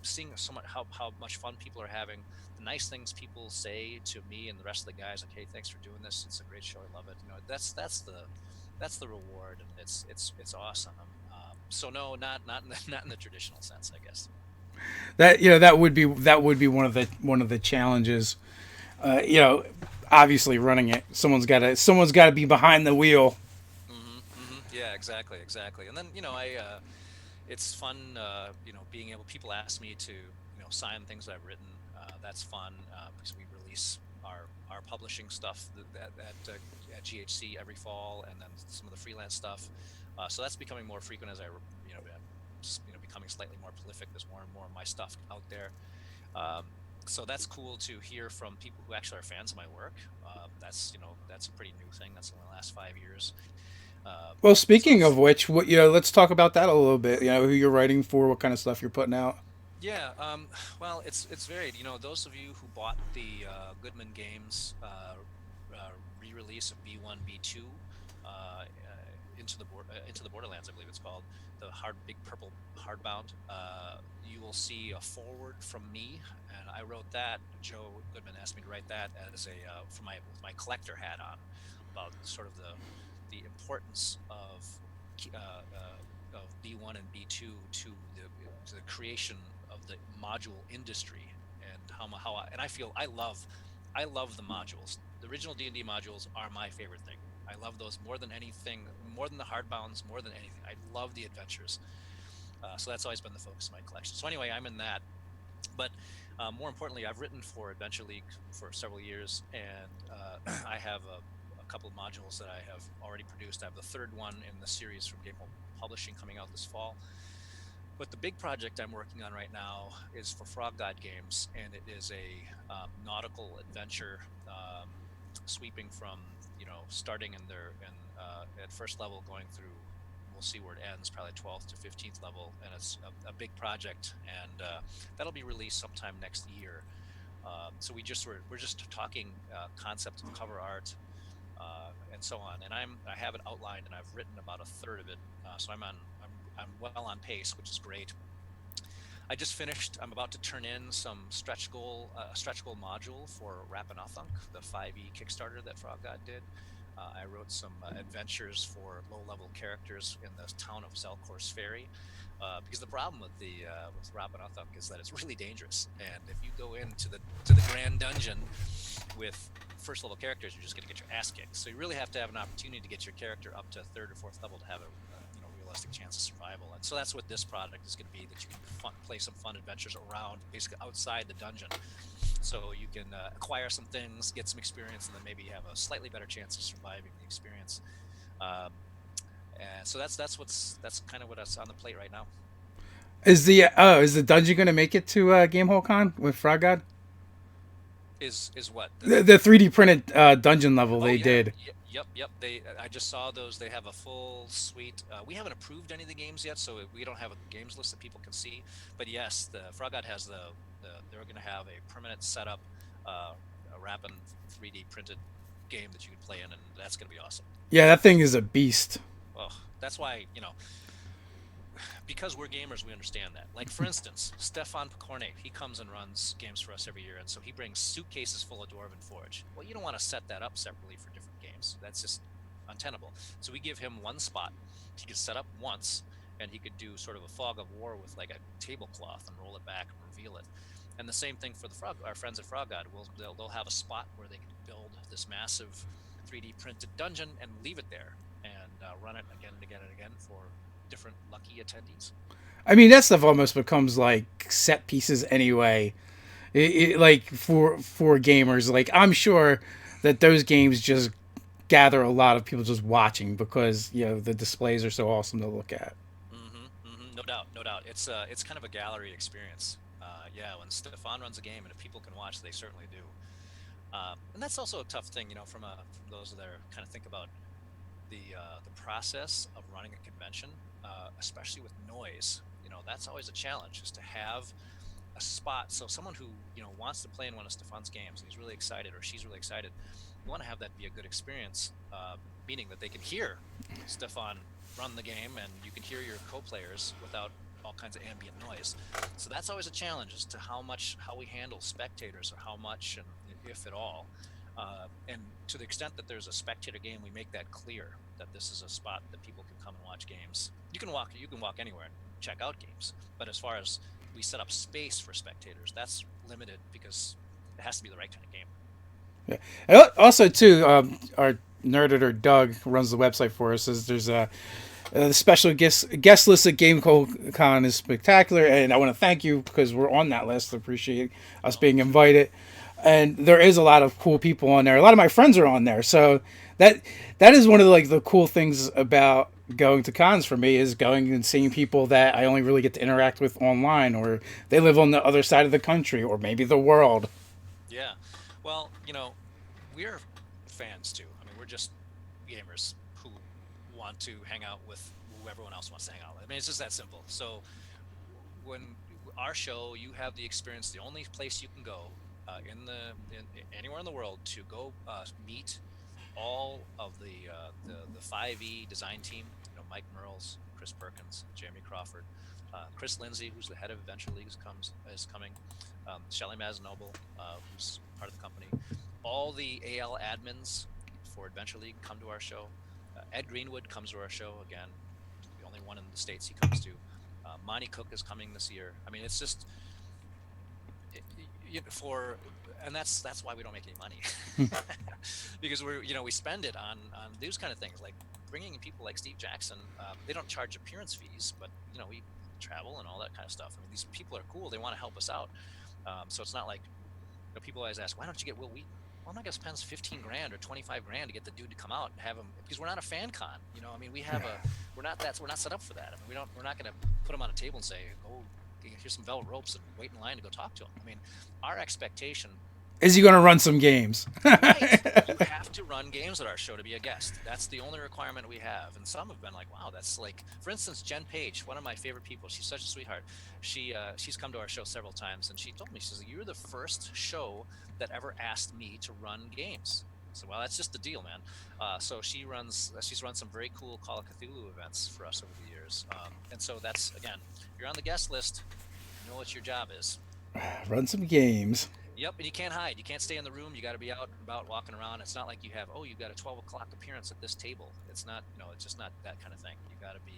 seeing so much how much fun people are having, the nice things people say to me and the rest of the guys, like, hey, thanks for doing this, it's a great show, I love it. That's the reward, and it's awesome. So no, not in the not in the traditional sense, I guess. That would be one of the challenges. Uh, you know, Obviously running it, someone's got to be behind the wheel. Yeah, exactly. And then I it's fun, being able, people ask me to sign things that I've written. That's fun, because we release our publishing stuff at GHC every fall, and then some of the freelance stuff. So that's becoming more frequent as I'm becoming slightly more prolific. There's more and more of my stuff out there. Um, so that's cool to hear from people who actually are fans of my work. That's a pretty new thing. That's in the last 5 years. Well, So speaking of which, let's talk about that a little bit. Who you're writing for, what kind of stuff you're putting out. yeah, well, it's varied. Those of you who bought the Goodman Games re-release of B1, B2, into the Borderlands, I believe it's called, the big purple hardbound. You will see a forward from me, and I wrote that. Joe Goodman asked me to write that as for with my collector hat on, about sort of the importance of B1 and B2 to the creation of the module industry, and and I feel I love the modules. The original D&D modules are my favorite thing. I love those more than anything, more than the hardbounds, more than anything. I love the adventures. So that's always been the focus of my collection. So anyway, I'm in that. But more importantly, I've written for Adventure League for several years, and I have a couple of modules that I have already produced. I have the third one in the series from Gamehole Publishing coming out this fall. But the big project I'm working on right now is for Frog God Games, and it is a nautical adventure, sweeping from starting at first level, going through. We'll see where it ends, probably 12th to 15th level, and it's a big project, and that'll be released sometime next year. So we're just talking concept of cover art, and so on. And I have it outlined, and I've written about a third of it. So I'm well on pace, which is great. I just finished. I'm about to turn in some stretch goal module for Rapanathunk, the 5e Kickstarter that Frog God did. I wrote some adventures for low-level characters in the town of Zelkor's Ferry, because the problem with Rapanathunk is that it's really dangerous, and if you go into the Grand Dungeon with first-level characters, you're just going to get your ass kicked. So you really have to have an opportunity to get your character up to third or fourth level to have a realistic chance of survival. And so that's what this product is going to be, that you can play some fun adventures around, basically outside the dungeon. So you can acquire some things, get some experience, and then maybe have a slightly better chance of surviving the experience. And so that's kind of what's on the plate right now. Is the dungeon going to make it to Gamehole Con with Frog God? Is what The 3D printed dungeon level Oh they yeah, did. yep. I just saw those. They have a full suite. We haven't approved any of the games yet, so we don't have a games list that people can see. But yes, the Frog God has they're going to have a permanent setup, a rapid 3D printed game that you can play in, and that's going to be awesome. Yeah, that thing is a beast. Well, that's why because we're gamers, we understand that. Like, for instance, Stefan Picorne, he comes and runs games for us every year, and so he brings suitcases full of Dwarven Forge. Well, you don't want to set that up separately for different games. That's just untenable. So we give him one spot. He could set up once, and he could do sort of a fog of war with like a tablecloth and roll it back and reveal it. And the same thing for our friends at Frog God. They'll have a spot where they can build this massive 3D printed dungeon and leave it there and run it again and again and again for different lucky attendees. I mean, that stuff almost becomes like set pieces anyway. Like for gamers, like I'm sure that those games just gather a lot of people just watching because the displays are so awesome to look at. No doubt, no doubt. It's kind of a gallery experience. Yeah, when Stefan runs a game and if people can watch, they certainly do. And that's also a tough thing, from those that are kind of think about the process of running a convention, especially with noise. That's always a challenge, is to have a spot. So someone who wants to play in one of Stefan's games and he's really excited or she's really excited, you want to have that be a good experience, meaning that they can hear Stefan run the game and you can hear your co-players without all kinds of ambient noise. So that's always a challenge as to how we handle spectators, or how much, and if at all. And to the extent that there's a spectator game, we make that clear that this is a spot that people can come and watch games. You can walk anywhere and check out games, but as far as we set up space for spectators, that's limited because it has to be the right kind of game. Yeah. And also, too, our nerd editor Doug runs the website for us. Says there's the special guest list at Gamehole Con is spectacular, and I want to thank you because we're on that list. I appreciate us being invited, and there is a lot of cool people on there. A lot of my friends are on there, so that is one of the cool things about going to cons for me, is going and seeing people that I only really get to interact with online, or they live on the other side of the country, or maybe the world. Yeah. Well, we're fans too. I mean, we're just gamers who want to hang out with who everyone else wants to hang out with. I mean, it's just that simple. So when our show, you have the experience, the only place you can go anywhere in the world to go meet all of the 5e design team. Mike Merles, Chris Perkins, Jeremy Crawford, Chris Lindsay, who's the head of Adventure League, is coming. Shelly Maznoble, who's part of the company. All the AL admins for Adventure League come to our show. Ed Greenwood comes to our show again, the only one in the States he comes to. Monty Cook is coming this year. I mean, it's just and that's why we don't make any money, because we spend it on these kind of things, like bringing in people like Steve Jackson. They don't charge appearance fees, but we travel and all that kind of stuff. I mean, these people are cool. They want to help us out. So it's not like people always ask, why don't you get Will Wheaton? Well, I'm not gonna spend 15 grand or 25 grand to get the dude to come out and have him, because we're not a fan con. I mean, we're not set up for that. I mean, we're not gonna put him on a table and say, oh, here's some velvet ropes and wait in line to go talk to him. I mean, our expectation is he going to run some games. Right. You have to run games at our show to be a guest. That's the only requirement we have. And some have been like, wow, that's like, for instance, Jen Page, one of my favorite people. She's such a sweetheart. She's come to our show several times, and she told me, she says, you're the first show that ever asked me to run games. So, well, that's just the deal, man. So she's run some very cool Call of Cthulhu events for us over the years. And so that's, again, you're on the guest list, you know what your job is. Run some games. Yep, and you can't hide. You can't stay in the room. You got to be out and about, walking around. It's not like you you've got a 12 o'clock appearance at this table. It's not, it's just not that kind of thing. You got to be,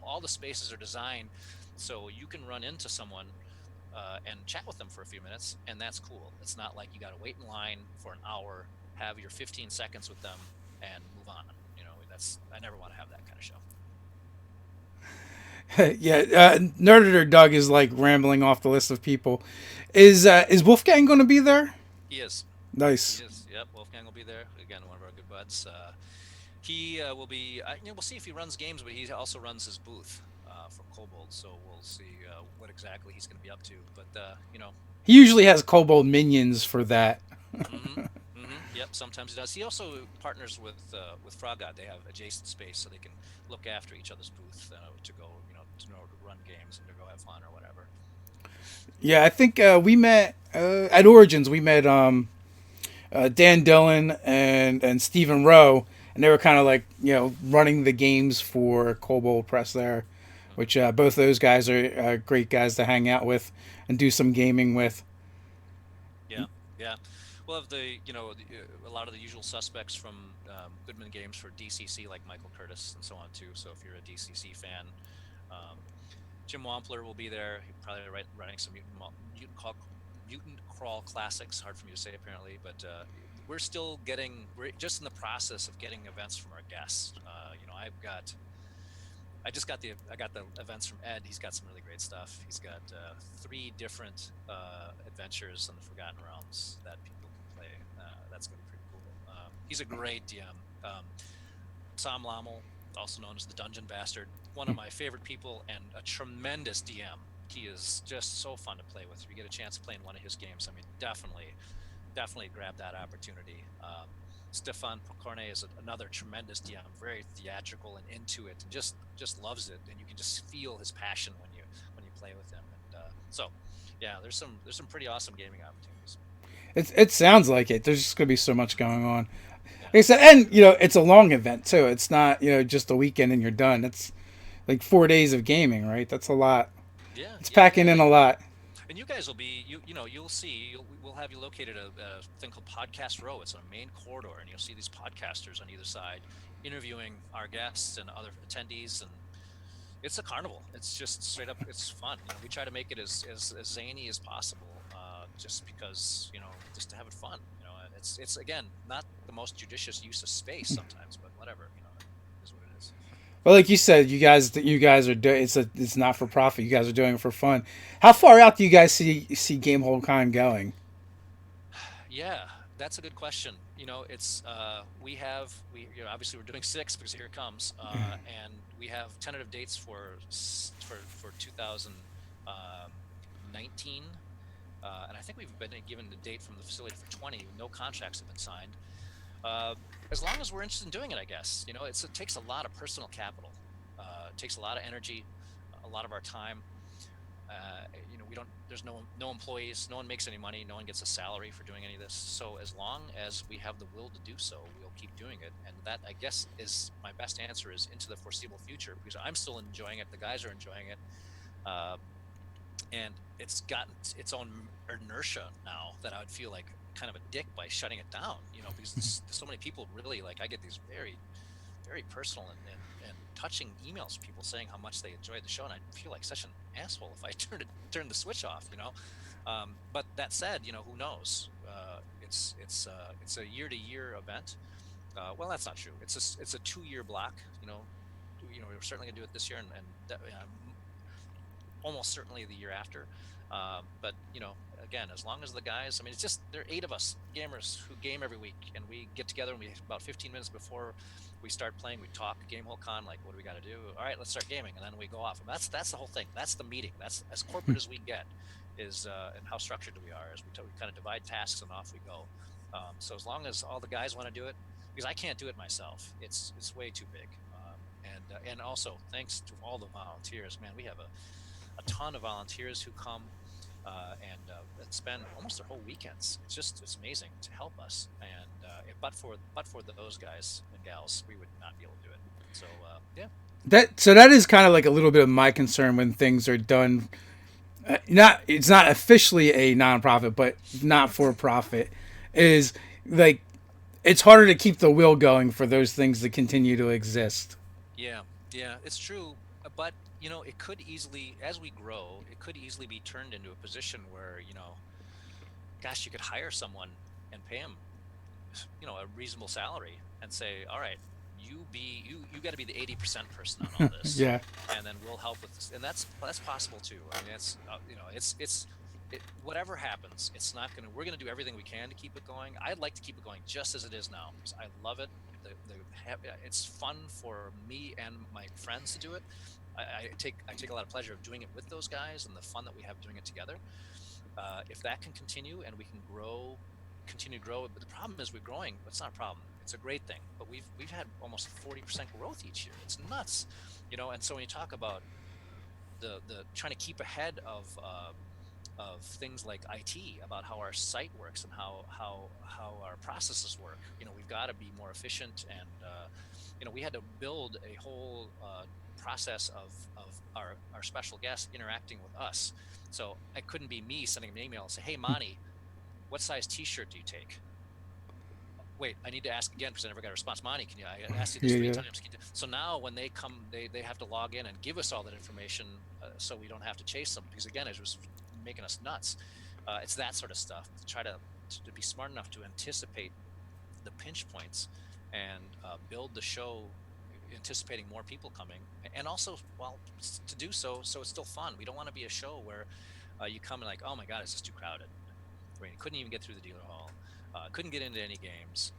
all the spaces are designed so you can run into someone and chat with them for a few minutes, and that's cool. It's not like you got to wait in line for an hour, have your 15 seconds with them, and move on. I never want to have that kind of show. Yeah, Nerd editor Doug is like rambling off the list of people. Is Wolfgang going to be there? He is. Nice. He is. Yep, Wolfgang will be there. Again, one of our good buds. He will be. We'll see if he runs games, but he also runs his booth for Kobold. So we'll see what exactly he's going to be up to. But he usually has Kobold minions for that. Yep, sometimes he does. He also partners with Frog God. They have adjacent space, so they can look after each other's booth to go, to run games and to go have fun or whatever. Yeah, I think we met at Origins. We met Dan Dillon and Stephen Rowe, and they were kind of like running the games for Kobold Press there, which both those guys are great guys to hang out with and do some gaming with. Yeah. We'll have a lot of the usual suspects from Goodman Games for DCC, like Michael Curtis and so on too. So if you're a DCC fan, Jim Wampler will be there. He'll probably running some mutant crawl classics. Hard for me to say apparently, but we're just in the process of getting events from our guests. I got the events from Ed. He's got some really great stuff. He's got three different adventures in the Forgotten Realms that people can play. That's going to be pretty cool. He's a great DM. Tom Lommel, also known as the Dungeon Bastard, one of my favorite people and a tremendous DM. He is just so fun to play with. If you get a chance to play in one of his games, I mean, definitely grab that opportunity. Stefan Pokorny is another tremendous DM, very theatrical and into it, and just loves it, and you can just feel his passion when you play with him. And yeah, there's some pretty awesome gaming opportunities. It sounds like it. There's just gonna be so much going on. Yeah, Like I said, and it's a long event too. It's not just a weekend and you're done. It's like 4 days of gaming, right? That's a lot. yeah, It's yeah, packing yeah. in a lot. And you guys will be you'll see we'll have you located a thing called Podcast Row. It's a main corridor, and you'll see these podcasters on either side interviewing our guests and other attendees, and it's a carnival. It's just straight up. It's fun. We try to make it as zany as possible, just because just to have it fun. And it's again not the most judicious use of space sometimes, but whatever. It is what it is. But like you said, you guys are doing it's not for profit. You guys are doing it for fun. How far out do you guys see Gamehole Con going? Yeah, that's a good question. It's we obviously we're doing six because here it comes, and we have tentative dates for 2019, and I think we've been given the date from the facility for 20. No contracts have been signed. Uh, as long as we're interested in doing it, I guess. It takes a lot of personal capital. It takes a lot of energy, a lot of our time. We don't. There's no employees. No one makes any money. No one gets a salary for doing any of this. So as long as we have the will to do so, we'll keep doing it. And that, I guess, is my best answer is into the foreseeable future because I'm still enjoying it. The guys are enjoying it, uh, and it's gotten its own inertia now that I would feel like kind of a dick by shutting it down. Because so many people really like. I get these very personal and touching emails from people saying how much they enjoyed the show, and I feel like such an asshole if I turn the switch off. But that said, who knows? It's a year-to-year event. Well, that's not true. It's a 2-year block. We're certainly gonna do it this year, and almost certainly the year after. But again, as long as the guys, I mean, it's just there are 8 of us gamers who game every week, and we get together and we about 15 minutes before we start playing, we talk Gamehole Con, like what do we got to do? All right, let's start gaming, and then we go off. And that's the whole thing. That's the meeting. That's as corporate as we get, is and how structured we are. As we kind of divide tasks and off we go. So as long as all the guys want to do it, because I can't do it myself, it's way too big. And also thanks to all the volunteers, man, we have a ton of volunteers who come and spend almost their whole weekends. It's amazing to help us. And but for those guys and gals, we would not be able to do it. So yeah, That is kind of like a little bit of my concern when things are done. Not it's not officially a nonprofit, but not for profit. Is like it's harder to keep the will going for those things to continue to exist. yeah, yeah, it's true. But it could easily, as we grow, it could easily be turned into a position where gosh, you could hire someone and pay them a reasonable salary and say, all right, you got to be the 80% person on all this, Yeah. and then we'll help with this. And that's possible too. I mean, whatever happens, it's not gonna we're gonna do everything we can to keep it going. I'd like to keep it going just as it is now because I love it. It's fun for me and my friends to do it. I take a lot of pleasure of doing it with those guys and the fun that we have doing it together. If that can continue and we can continue to grow, but the problem is we're growing. It's not a problem. It's a great thing. But we've had almost 40% growth each year. It's nuts, And so when you talk about the trying to keep ahead of things like IT, about how our site works and how our processes work, we've got to be more efficient. And we had to build a whole process of our special guests interacting with us. So it couldn't be me sending an email and say, "Hey, Monty, what size T-shirt do you take?" wait, I need to ask again because I never got a response. Monty, can you? I asked you this Yeah, 3 times. So now when they come, they have to log in and give us all that information, so we don't have to chase them, because again, it was making us nuts. It's that sort of stuff. To try to be smart enough to anticipate the pinch points and build the show anticipating more people coming, and also, well, to do so it's still fun. We don't want to be a show where you come and like, oh my god, it's just too crowded. I mean, couldn't even get through the dealer hall, couldn't get into any games.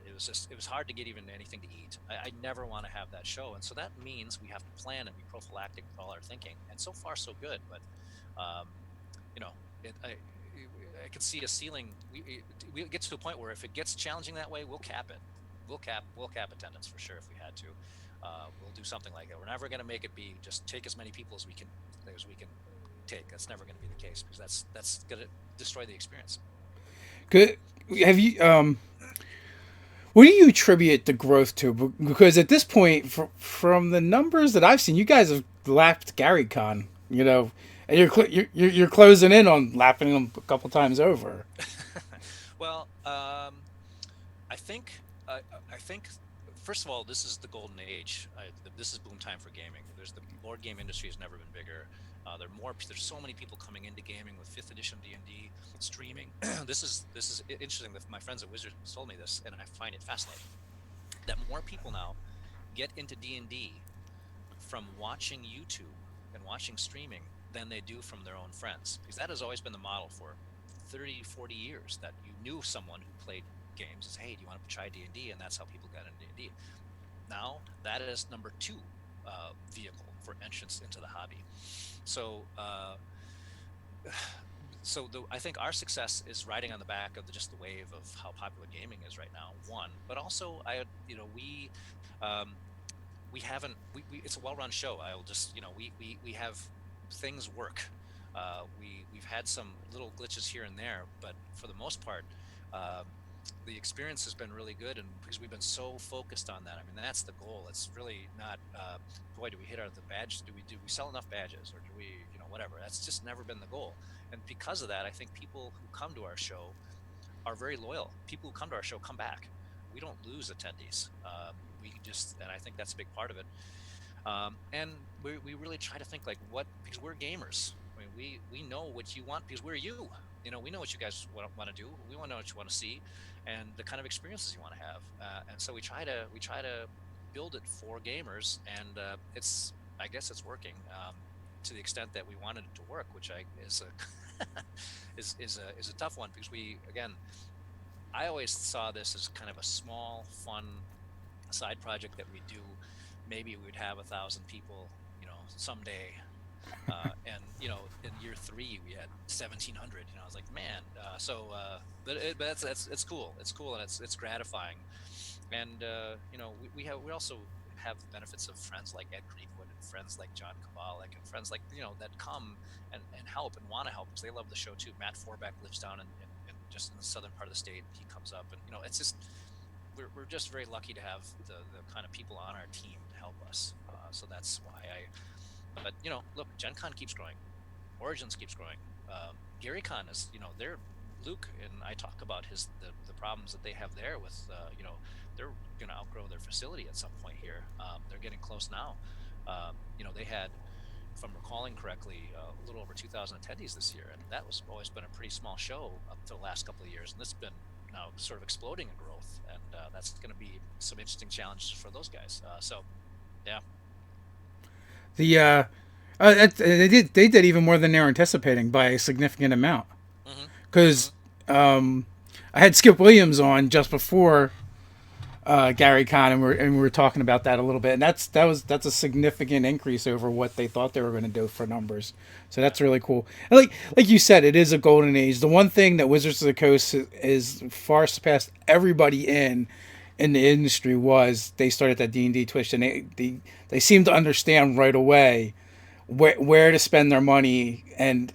It was hard to get even anything to eat. I never want to have that show, and so that means we have to plan and be prophylactic with all our thinking, and so far so good. But um, you know, I can see a ceiling. We get to a point where if it gets challenging that way, we'll cap it. We'll cap attendance for sure if we had to. We'll do something like that. We're never going to make it be just take as many people as we can take. That's never going to be the case, because that's going to destroy the experience. Good. Have you what do you attribute the growth to? Because at this point, from the numbers that I've seen, you guys have lapped Gary Con. You know, and you're closing in on lapping them a couple times over. Well, I think I think first of all, this is the golden age. This is boom time for gaming. The board game industry has never been bigger. There's so many people coming into gaming with 5th edition D&D streaming. This is interesting. That my friends at Wizards told me this, and I find it fascinating that more people now get into D&D from watching YouTube and watching streaming than they do from their own friends, because that has always been the model for 30, 40 years, that you knew someone who played games and say, hey, do you want to try D&D? And that's how people got into D&D. Now that is number 2 vehicle for entrance into the hobby. So I think our success is riding on the back of just the wave of how popular gaming is right now, one, but also we haven't, it's a well-run show. I'll just, we have things work. We've had some little glitches here and there, but for the most part, the experience has been really good, and because we've been so focused on that, I mean, that's the goal. It's really not, boy, do we hit out the badge? Do we sell enough badges, or do we, whatever? That's just never been the goal. And because of that, I think people who come to our show are very loyal. People who come to our show come back. We don't lose attendees. And I think that's a big part of it. And we really try to think like because we're gamers. I mean, we know what you want because we're you. We know what you guys want to do. We want to know what you want to see, and the kind of experiences you want to have. And so we try to build it for gamers, and I guess it's working to the extent that we wanted it to work, which is a tough one, because I always saw this as kind of a small, fun side project that we do. Maybe we'd have 1,000 people, someday. And in year 3 we had 1,700. I was like, man. But it's cool. It's cool, and it's gratifying. And we also have the benefits of friends like Ed Creekwood and friends like John Kowalik and friends like that come and help and want to help, because they love the show too. Matt Forbeck lives down in just in the southern part of the state. He comes up, and it's just we're just very lucky to have the kind of people on our team to help us. So that's why But look, Gen Con keeps growing, Origins keeps growing. Gary Con is, Luke and I talk about the problems that they have there with, they're going to outgrow their facility at some point here. They're getting close now. They had, if I'm recalling correctly, a little over 2,000 attendees this year, and that was always been a pretty small show up to the last couple of years, and it's been now sort of exploding in growth, and that's going to be some interesting challenges for those guys. Yeah. They did even more than they were anticipating by a significant amount. Because I had Skip Williams on just before Gary Con, and we were talking about that a little bit, and that's a significant increase over what they thought they were going to do for numbers. So that's really cool. And like you said, it is a golden age. The one thing that Wizards of the Coast is far surpassed everybody in the industry was they started that D&D Twitch, and they seem to understand right away where to spend their money, and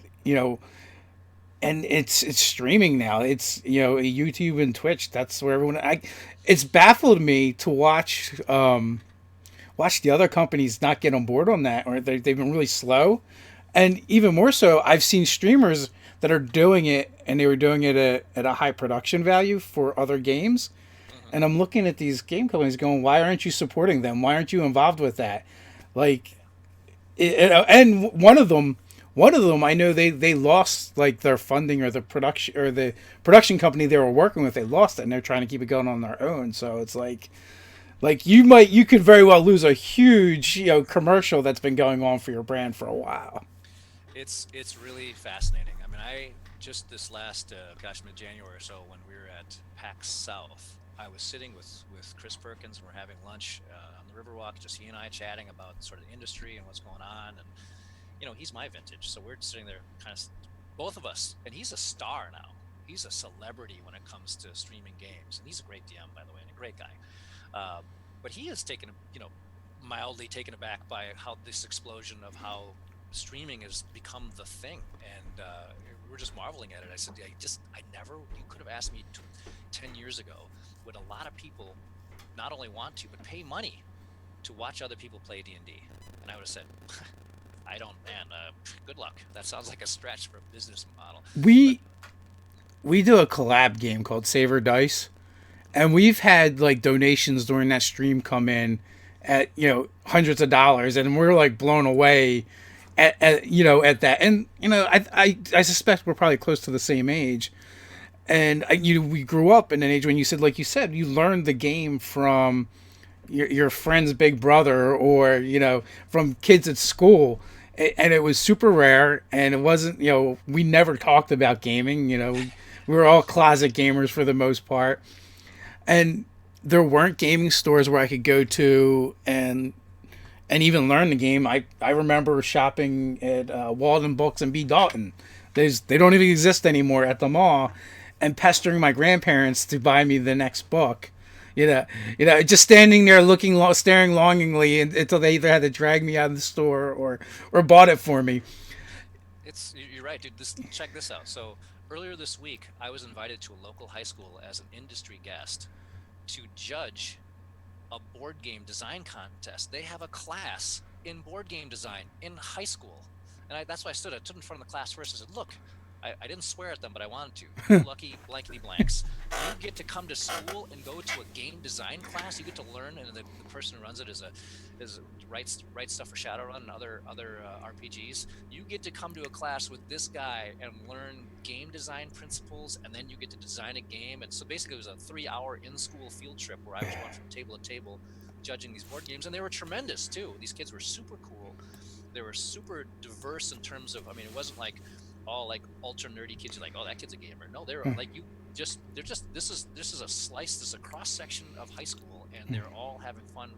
and it's streaming now. It's YouTube and Twitch. That's where everyone. It's baffled me to watch the other companies not get on board on that, or they've been really slow, and even more so, I've seen streamers that are doing it, and they were doing it at a high production value for other games, And I'm looking at these game companies going, why aren't you supporting them? Why aren't you involved with that? Like, and one of them, I know they lost like their funding or the production company they were working with. They lost it, and they're trying to keep it going on their own. So it's like you could very well lose a huge commercial that's been going on for your brand for a while. It's really fascinating. I mean, I just this last mid January or so when we were at PAX South, I was sitting with Chris Perkins and we're having lunch on the Riverwalk, just he and I chatting about sort of the industry and what's going on. And he's my vintage, so we're sitting there kind of both of us, and he's a star now. He's a celebrity when it comes to streaming games, and he's a great DM, by the way, and a great guy. But he is taken, mildly taken aback by how this explosion of how streaming has become the thing, and we're just marveling at it. I said, you could have asked me 10 years ago, would a lot of people not only want to, but pay money to watch other people play D&D? And I would have said, I don't, man, good luck. That sounds like a stretch for a business model. We do a collab game called Saver Dice, and we've had like donations during that stream come in at hundreds of dollars, and we're like blown away at that. And I suspect we're probably close to the same age. And we grew up in an age when like you said, you learned the game from your friend's big brother or from kids at school, and it was super rare, and it wasn't we never talked about gaming. We were all closet gamers for the most part, and there weren't gaming stores where I could go to and even learn the game. I remember shopping at Walden Books and B. Dalton. They don't even exist anymore at the mall, and pestering my grandparents to buy me the next book. Just standing there staring longingly until they either had to drag me out of the store or bought it for me. You're right, dude. Check this out. So earlier this week, I was invited to a local high school as an industry guest to judge a board game design contest. They have a class in board game design in high school, and that's why I stood in front of the class first and said, "Look, I didn't swear at them, but I wanted to. You lucky blankety blanks. You get to come to school and go to a game design class. You get to learn, and the person who runs it writes stuff for Shadowrun and other RPGs. You get to come to a class with this guy and learn game design principles, and then you get to design a game. And so basically, it was a 3-hour in-school field trip where I was going from table to table, judging these board games, and they were tremendous too. These kids were super cool. They were super diverse in terms of. I mean, it wasn't like all like ultra nerdy kids. You're like, oh, that kid's a gamer. No, they're like this is a slice. This is a cross section of high school, and they're all having fun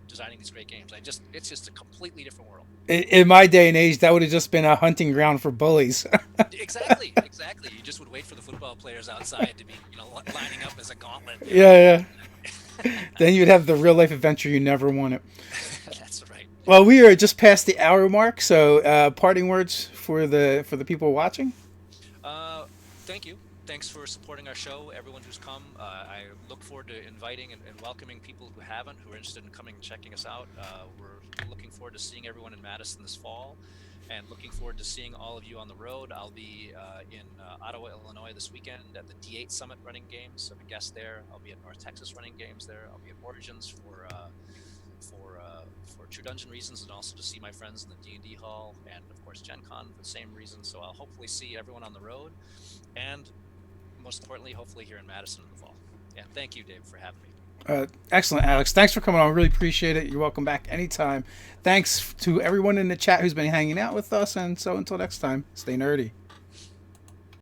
designing these great games. It's just a completely different world. In my day and age, that would have just been a hunting ground for bullies. Exactly. You just would wait for the football players outside to be lining up as a gauntlet. Yeah. Then you'd have the real life adventure you never wanted. That's right. Well, we are just past the hour mark, so parting words for the people watching. Thank you. Thanks for supporting our show, everyone who's come. I look forward to inviting and welcoming people who haven't, who are interested in coming and checking us out. We're looking forward to seeing everyone in Madison this fall, and looking forward to seeing all of you on the road. I'll be in Ottawa, Illinois this weekend at the D8 Summit running games. I'm a guest there. I'll be at North Texas running games there. I'll be at Origins for True Dungeon reasons, and also to see my friends in the D&D hall, and of course Gen Con for the same reasons. So I'll hopefully see everyone on the road, and most importantly, hopefully here in Madison in the fall. And thank you, Dave, for having me. Excellent, Alex. Thanks for coming on. Really appreciate it. You're welcome back anytime. Thanks to everyone in the chat who's been hanging out with us, and so until next time, stay nerdy.